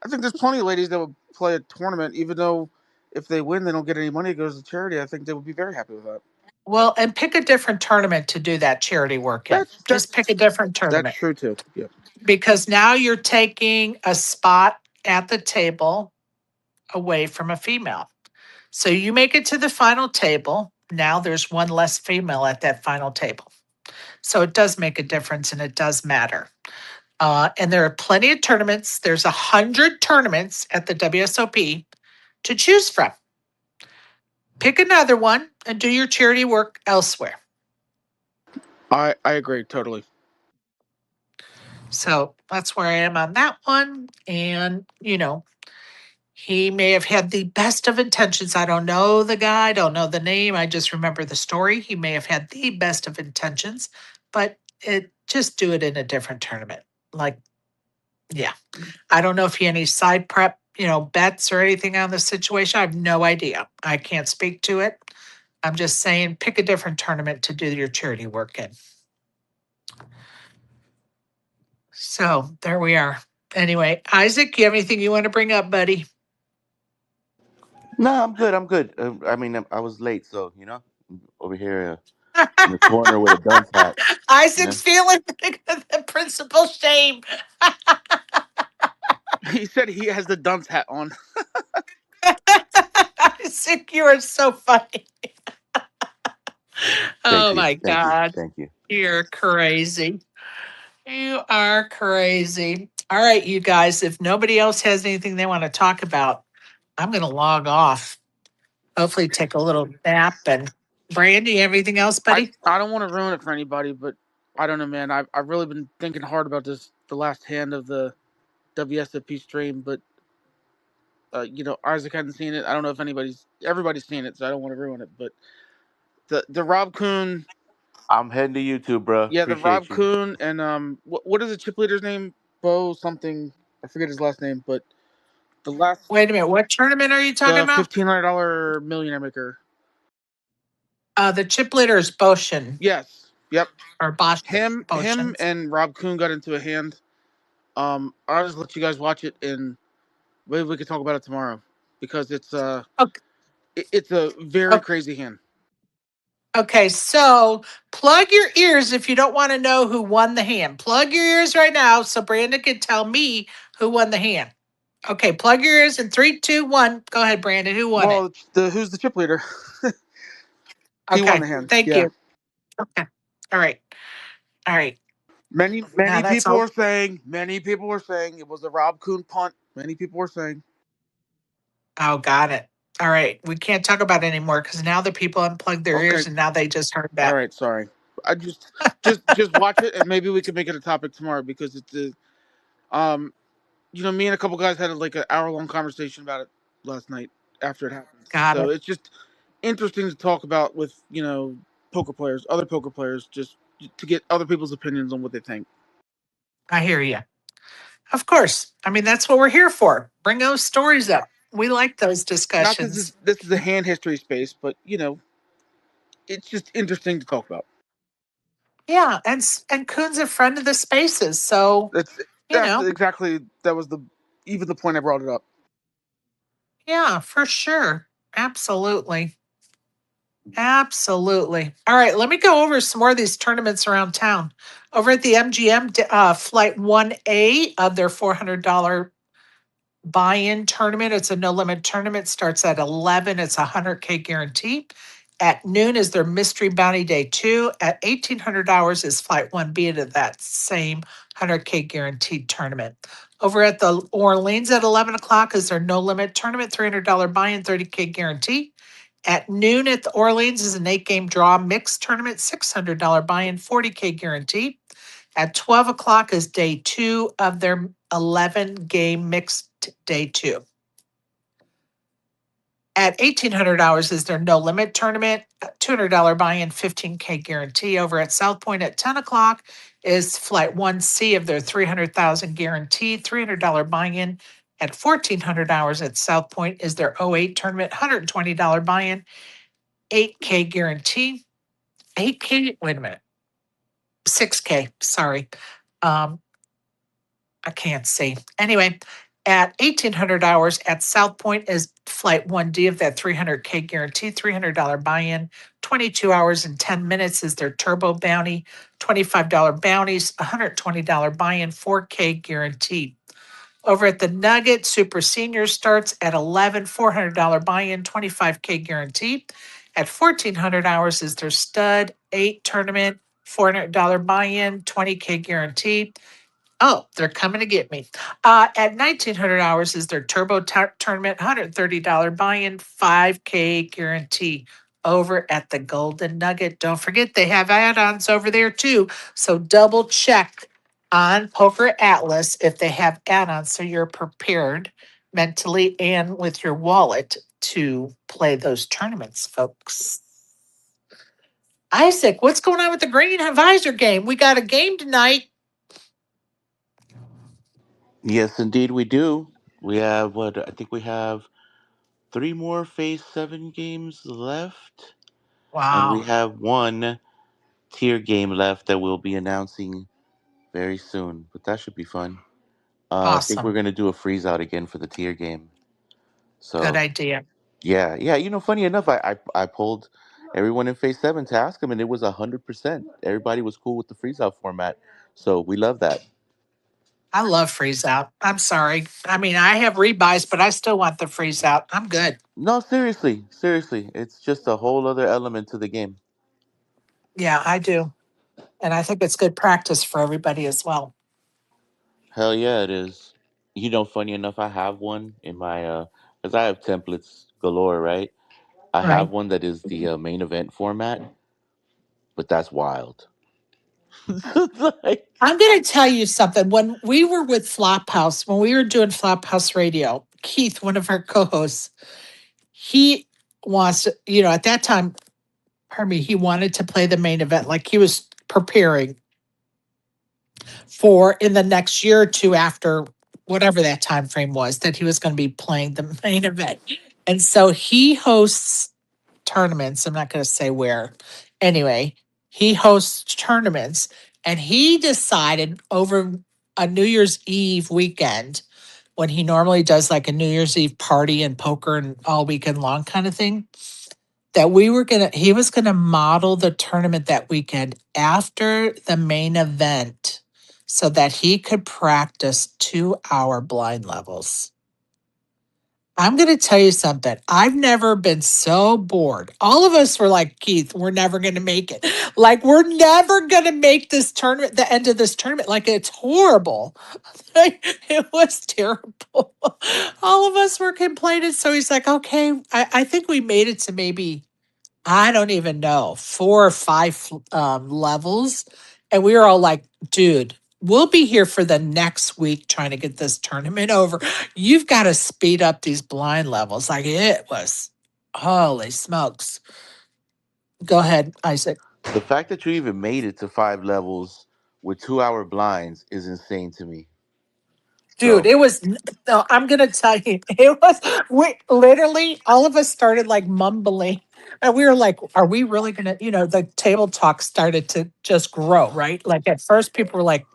think there's plenty of ladies that would play a tournament, even though if they win, they don't get any money. It goes to charity. I think they would be very happy with that. Well, and pick a different tournament to do that charity work in. That's Just that's pick a different that's tournament true too. Yeah. because now you're taking a spot at the table away from a female. So you make it to the final table. Now there's one less female at that final table. So it does make a difference and it does matter. And there are plenty of tournaments. There's 100 tournaments at the WSOP to choose from. Pick another one and do your charity work elsewhere. I agree totally. So that's where I am on that one. And, he may have had the best of intentions. I don't know the guy, I don't know the name. I just remember the story. He may have had the best of intentions, but just do it in a different tournament. Like, yeah. I don't know if he had any side prep, bets or anything on the situation. I have no idea. I can't speak to it. I'm just saying pick a different tournament to do your charity work in. So there we are. Anyway, Isaac, you have anything you want to bring up, buddy? No, I'm good. I'm good. I mean, I was late, so over here in the corner with a dunce hat. You know, Isaac's feeling the principal shame. He said he has the dunce hat on. Isaac, you are so funny. thank Oh you, my thank you, God. thank you. You're crazy. You are crazy. All right, you guys, if nobody else has anything they want to talk about, I'm going to log off. Hopefully, take a little nap. And Brandy, everything else, buddy? I don't want to ruin it for anybody, but I don't know, man. I've really been thinking hard about this the last hand of the WSOP stream, but Isaac hadn't seen it. I don't know if everybody's seen it, so I don't want to ruin it. But the Rob Kuhn, I'm heading to YouTube, bro. yeah, the Rob Appreciate you. Kuhn and what is the chip leader's name? Bo something. I forget his last name, but the Wait a minute. What tournament are you talking the about? $1,500 millionaire maker. The chip leader is Boshin Yes. Yep. or Bosch. Him Boshin. and Rob Kuhn got into a hand. I'll just let you guys watch it and maybe we can talk about it tomorrow because it's Okay. it's a very crazy hand. Okay, so plug your ears if you don't want to know who won the hand. Plug your ears right now so Brandon can tell me who won the hand. Okay, plug your ears in 3, 2, 1. Go ahead, Brandon. Who won it? Well, who's the chip leader? He won Okay, the hand. thank Yeah. you. Okay, all right, all right. Many Now that's people all. are saying it was a Rob Kuhn punt. Many people are saying. Oh, got it. All right, we can't talk about it anymore because now the people unplugged their Okay. ears and now they just heard All that. right. Sorry. I just watch it and maybe we can make it a topic tomorrow because it's me and a couple guys had like an hour-long conversation about it last night after it happens. Got So it. it's just interesting to talk about with poker players, other poker players, just to get other people's opinions on what they think. I hear you. Of course. I mean, that's what we're here for. Bring those stories up. We like those Not because discussions. this is a hand history space, but it's just interesting to talk about. Yeah, and Kuhn's a friend of the spaces, so That's you that's know, exactly that was the point I brought it up. yeah, for sure. Absolutely. Absolutely. All right, let me go over some more of these tournaments around town. Over at the MGM, Flight 1A of their $400 buy-in tournament. It's a no limit tournament. Starts at 11. It's a 100K guarantee. At noon is their mystery bounty day 2. At $1,800 is flight 1B to that same 100K guaranteed tournament. Over at the Orleans at 11 o'clock is their no limit tournament, $300 buy-in, 30K guarantee. At noon at the Orleans is an 8 game draw mixed tournament, $600 buy-in, 40K guarantee. At 12 o'clock is day 2 of their 11 game mixed day 2. At $1,800 is their no limit tournament, $200 buy-in, 15K guarantee. Over at South Point at 10 o'clock is flight 1C of their 300,000 guarantee, $300 buy-in. At $1,400 at South Point is their '08 tournament, $120 buy-in, 8K guarantee. 8K, wait a minute, 6K, sorry. Um, I can't see. Anyway, at $1,800 at South Point is flight 1D of that 300K guarantee, $300 buy-in, 22 hours and 10 minutes is their turbo bounty, $25 bounties, $120 buy-in, 4K guarantee. Over at the Nugget, Super Senior starts at 11, $400 buy-in, 25K guarantee. At 1,400 hours is their stud 8 tournament, $400 buy-in, 20K guarantee. Oh, they're coming to get me. At 1,900 hours is their turbo tournament, $130 buy-in, 5K guarantee. Over at the Golden Nugget, don't forget they have add-ons over there too. So double check on Poker Atlas if they have add-ons so you're prepared mentally and with your wallet to play those tournaments, folks. Isaac, what's going on with the Green Advisor game? We got a game tonight. Yes, indeed, we do. We have what I think we have three more Phase 7 games left, and we Wow, have one tier game left that we'll be announcing very soon. But that should be fun. I think we're awesome. gonna do a freeze out again for the tier game. Good So idea. yeah, yeah. Funny enough, I pulled everyone in Phase 7 to ask them, and it was 100%. Everybody was cool with the freeze out format, so we love that. I love freeze out. I'm sorry. I mean, I have rebuys, but I still want the freeze out. I'm good. No, seriously, seriously, it's just a whole other element to the game. Yeah, I do. And I think it's good practice for everybody as well. Hell yeah, it is. Funny enough, I have one in my because I have templates galore, right? I have Right. one that is the main event format, but that's wild. Like, I'm going to tell you something. When we were with Flophouse, when we were doing Flophouse Radio, Keith, one of our co hosts, he wants to, at that time, pardon me, he wanted to play the main event. Like he was preparing for in the next year or two after whatever that time frame was that he was going to be playing the main event. And so he hosts tournaments. I'm not going to say where. Anyway, he hosts tournaments and he decided over a New Year's Eve weekend when he normally does like a New Year's Eve party and poker and all weekend long kind of thing that he was gonna model the tournament that weekend after the main event so that he could practice 2-hour blind levels. I'm going to tell you something. I've never been so bored. All of us were like, Keith, we're never going to make it. Like, we're never going to make this tournament, the end of this tournament. Like, it's horrible. It was terrible. All of us were complaining. So he's like, okay, I think we made it to maybe I don't even know, 4 or 5 levels. And we were all like, dude, We'll be here for the next week trying to get this tournament over. You've got to speed up these blind levels. Like it was, holy smokes. Go ahead, Isaac. The fact that you even made it to 5 levels with 2 hour blinds is insane to me. Dude, So it was, no, I'm going to tell you, it was, we literally, all of us started like mumbling. And we were like, are we really going to, the table talk started to just grow, right? Like at first, people were like,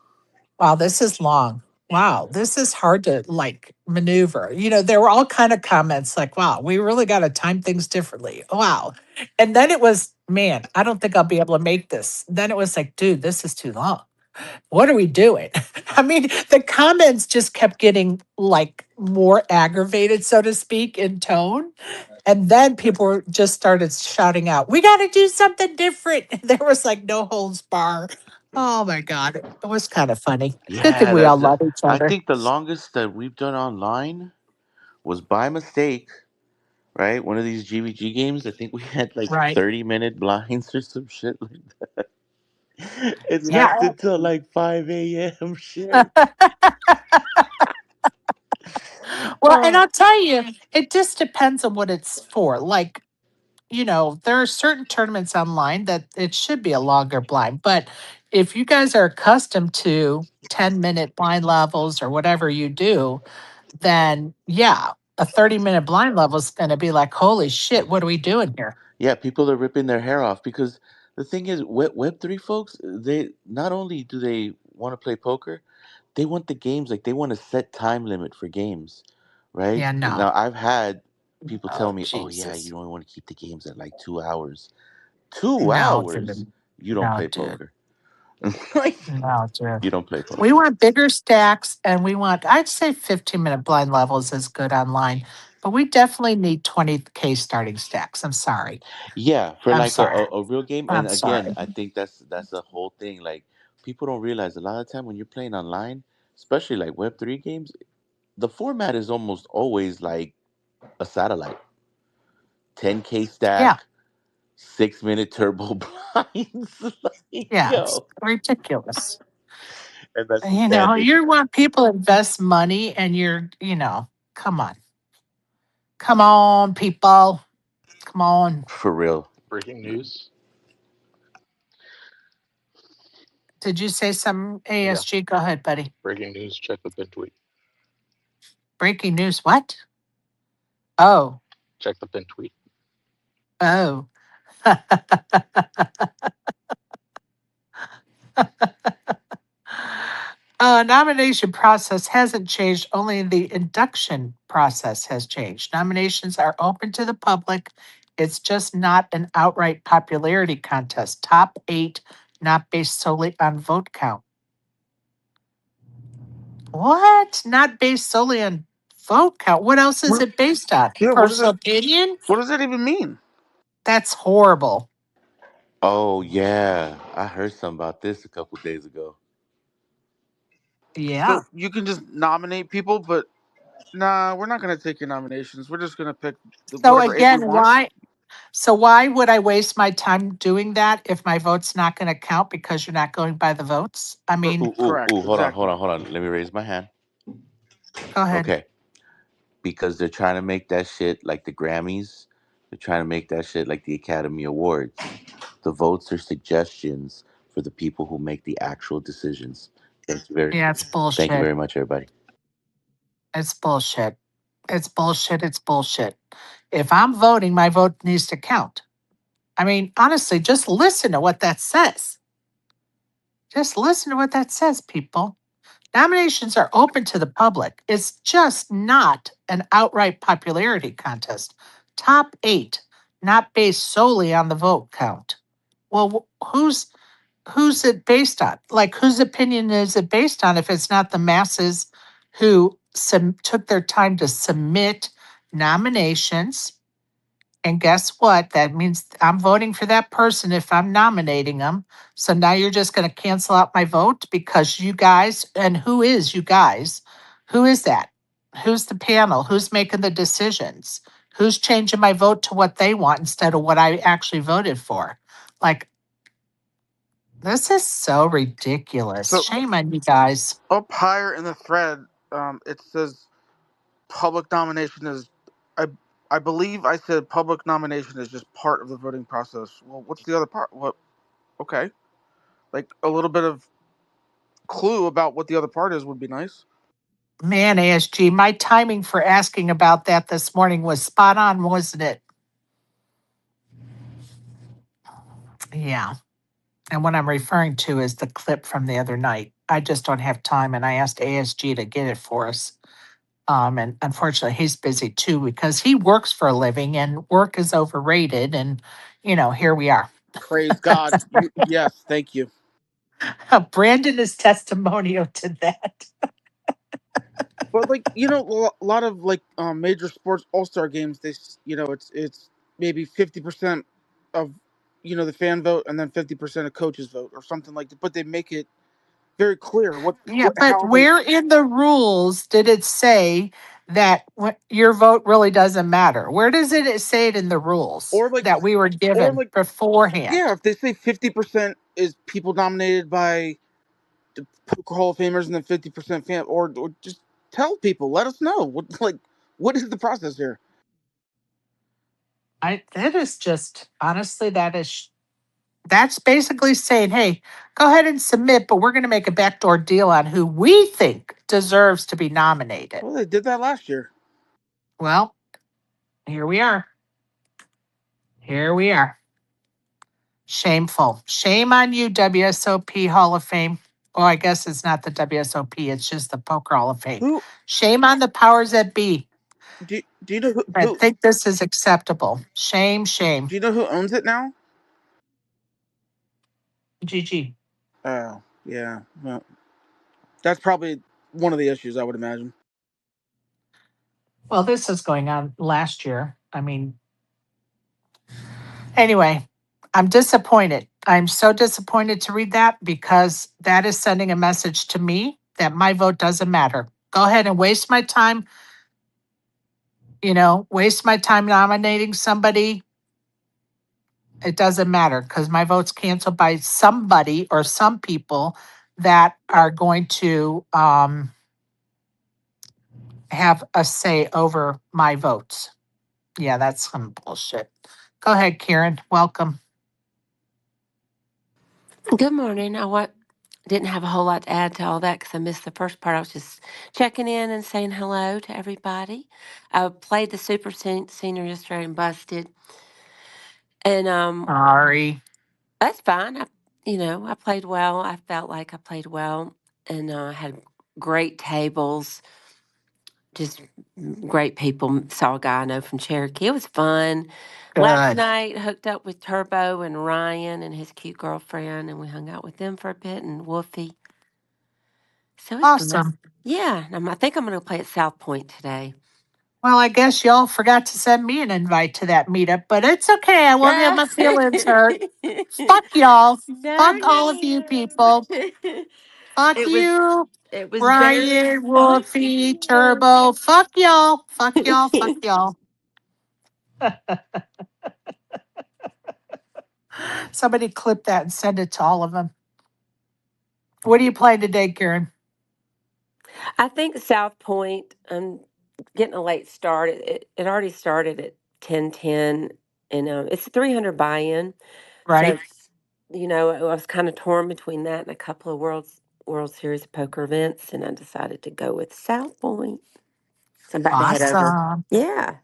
wow, this is long. Wow, this is hard to like maneuver. There were all kind of comments like, wow, we really got to time things differently. Wow. And then it was, man, I don't think I'll be able to make this. Then it was like, dude, this is too long. What are we doing? I mean, the comments just kept getting like more aggravated, so to speak, in tone. And then people just started shouting out, we got to do something different. There was like no holds bar. Oh my God. It was kind of funny. Good thing yeah, we all love each I other. think the longest that we've done online was by mistake, right? One of these GVG games. I think we had like Right. 30-minute blinds or some shit like that. It Yeah. lasted till like 5 a.m. Shit. Well, and Oh. I'll tell you, it just depends on what it's for. Like, there are certain tournaments online that it should be a longer blind. But if you guys are accustomed to 10-minute blind levels or whatever you do, then yeah, a 30-minute blind level is going to be like, holy shit, what are we doing here? Yeah, people are ripping their hair off because the thing is, Web3 folks, they not only do they want to play poker, they want the games, like they want a set time limit for games, right? Yeah, no. Now I've had people tell Oh, me, "Oh yeah, you Jesus. don't want to keep the games at like 2 hours." Two No, hours? dude. You don't No, play dude. poker. Like, No, dude. you don't play We poker. want bigger stacks and I'd say 15-minute blind levels is good online, but we definitely need 20K starting stacks. I'm sorry. Yeah, for I'm like sorry. a real game. And I'm again, sorry. I think that's a whole thing. Like people don't realize a lot of time when you're playing online, especially like Web3 games, the format is almost always like a satellite. 10K Yeah. stack, 6 minute turbo blinds. Like, Yeah. It's yo. ridiculous. And that's the standard. You want people to invest money and come on. Come on, people. Come on. For real. Breaking news. Did you say some Yeah, ASG? Go ahead, buddy. breaking news. Check the pin tweet. Breaking news. What? Oh, Check the pin tweet. oh. Nomination process hasn't changed, only the induction process has changed. Nominations are open to the public. It's just not an outright popularity contest. Top 8, not based solely on vote count. What? Not based solely on vote count. What else is What, it based on? yeah, Personal opinion? what does that even mean? That's horrible. Oh yeah. I heard something about this a couple days ago. Yeah. So you can just nominate people, but nah, we're not going to take your nominations. We're just going to pick So whatever eight we again, want. why would I waste my time doing that if my vote's not going to count because you're not going by the votes? I mean, Correct, Hold on, exactly. hold on. Let me raise my hand. go ahead. Okay. Because they're trying to make that shit like the Grammys. They're trying to make that shit like the Academy Awards. The votes are suggestions for the people who make the actual decisions. Yeah, it's Thank you bullshit. very much, everybody. It's bullshit. It's bullshit. It's bullshit. If I'm voting, my vote needs to count. I mean, honestly, just listen to what that says. Just listen to what that says, people. Nominations are open to the public. It's just not an outright popularity contest. Top 8, not based solely on the vote count. Well, who's it based on? Like, whose opinion is it based on if it's not the masses who took their time to submit nominations? And guess what? That means I'm voting for that person if I'm nominating them. So now you're just going to cancel out my vote because you guys, and who is you guys? Who is that? Who's the panel? Who's making the decisions? Who's changing my vote to what they want instead of what I actually voted for? Like, This is so ridiculous. So Shame on you guys. up higher in the thread, it says public nomination is. I I believe I said public nomination is just part of the voting process. Well, what's the other part? What? Okay, like a little bit of clue about what the other part is would be nice. Man, ASG, my timing for asking about that this morning was spot on, wasn't it? Yeah. And what I'm referring to is the clip from the other night. I just don't have time, and I asked ASG to get it for us. And unfortunately, he's busy too because he works for a living, and work is overrated. And here we are. Praise God. Yes, thank you. Brandon is testimonial to that. But like a lot of like major sports all star games, it's maybe 50% of the fan vote and then 50% of coaches vote or something like that. But they make it very clear Yeah, what but how they where in the rules did it say that your vote really doesn't matter? Where does it say it in the rules or like that we were or given like beforehand? yeah, if they say 50% is people nominated by the Poker Hall of Famers and then 50% fan, or just tell people, let us know what is the process here. That is just honestly that's basically saying, hey, go ahead and submit, but we're going to make a backdoor deal on who we think deserves to be nominated. Well, they did that last year. Well, here we are. Here we are. Shameful. Shame on you, WSOP Hall of Fame. Well, I guess it's not the WSOP, it's just the Poker Hall of Fame. Who Shame on the powers that be. do you know I think this is acceptable. Shame, shame. do you know who owns it now? GG. Oh, yeah. Well, that's probably one of the issues, I would imagine. Well, this is going on last year. I mean, anyway, I'm disappointed. I'm so disappointed to read that because that is sending a message to me that my vote doesn't matter. Go ahead and waste my time, waste my time nominating somebody. It doesn't matter because my vote's canceled by somebody or some people that are going to have a say over my votes. Yeah, that's some bullshit. Go ahead, Karen. Welcome. Good morning. Didn't have a whole lot to add to all that because I missed the first part. I was just checking in and saying hello to everybody. I played the Senior yesterday and busted, and Sorry. that's fine. I played well. I felt like I played well, and I had great tables. Just great people. Saw a guy I know from Cherokee. It was fun. Last Good. night, hooked up with Turbo and Ryan and his cute girlfriend, and we hung out with them for a bit and Wolfie. So it's fun. Awesome. Yeah, I think I'm going to play at South Point today. Well, I guess y'all forgot to send me an invite to that meetup, but it's okay. I won't have my feelings hurt. Fuck y'all. No, Fuck all of you people. no. Fuck it was you, it was very Ryan, fun. Wolfie, Turbo. Fuck y'all. Fuck y'all. Fuck y'all. Somebody clip that and send it to all of them. What are you playing today, Karen? I think South Point. I'm getting a late start. It already started at 10:10, and it's a 300 buy-in. So Right? I was kind of torn between that and a couple of World Series of Poker events, and I decided to go with South Point. So I'm about to head over. Awesome. Yeah.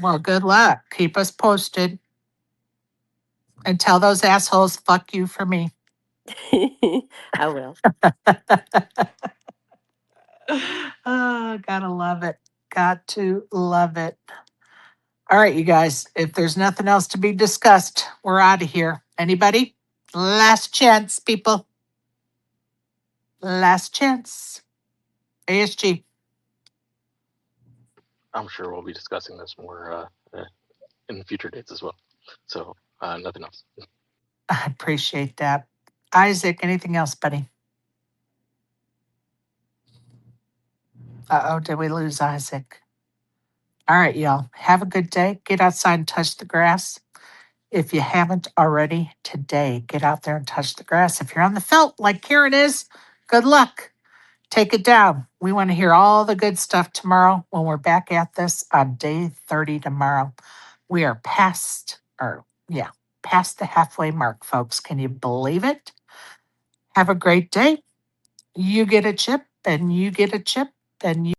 Well, good luck. Keep us posted and tell those assholes, fuck you for me. I will. Oh, gotta love it. Got to love it. All right, you guys, if there's nothing else to be discussed, we're out of here. Anybody? Last chance, people. Last chance. ASG. I'm sure we'll be discussing this more in future dates as well. So nothing else. I appreciate that. Isaac, anything else, buddy? Uh-oh, did we lose Isaac? All right, y'all. Have a good day. Get outside and touch the grass. If you haven't already today, get out there and touch the grass. If you're on the felt like Karen is, good luck. Take it down. We want to hear all the good stuff tomorrow when we're back at this on day 30 tomorrow. We are past the halfway mark, folks. Can you believe it? Have a great day. You get a chip and you get a chip and you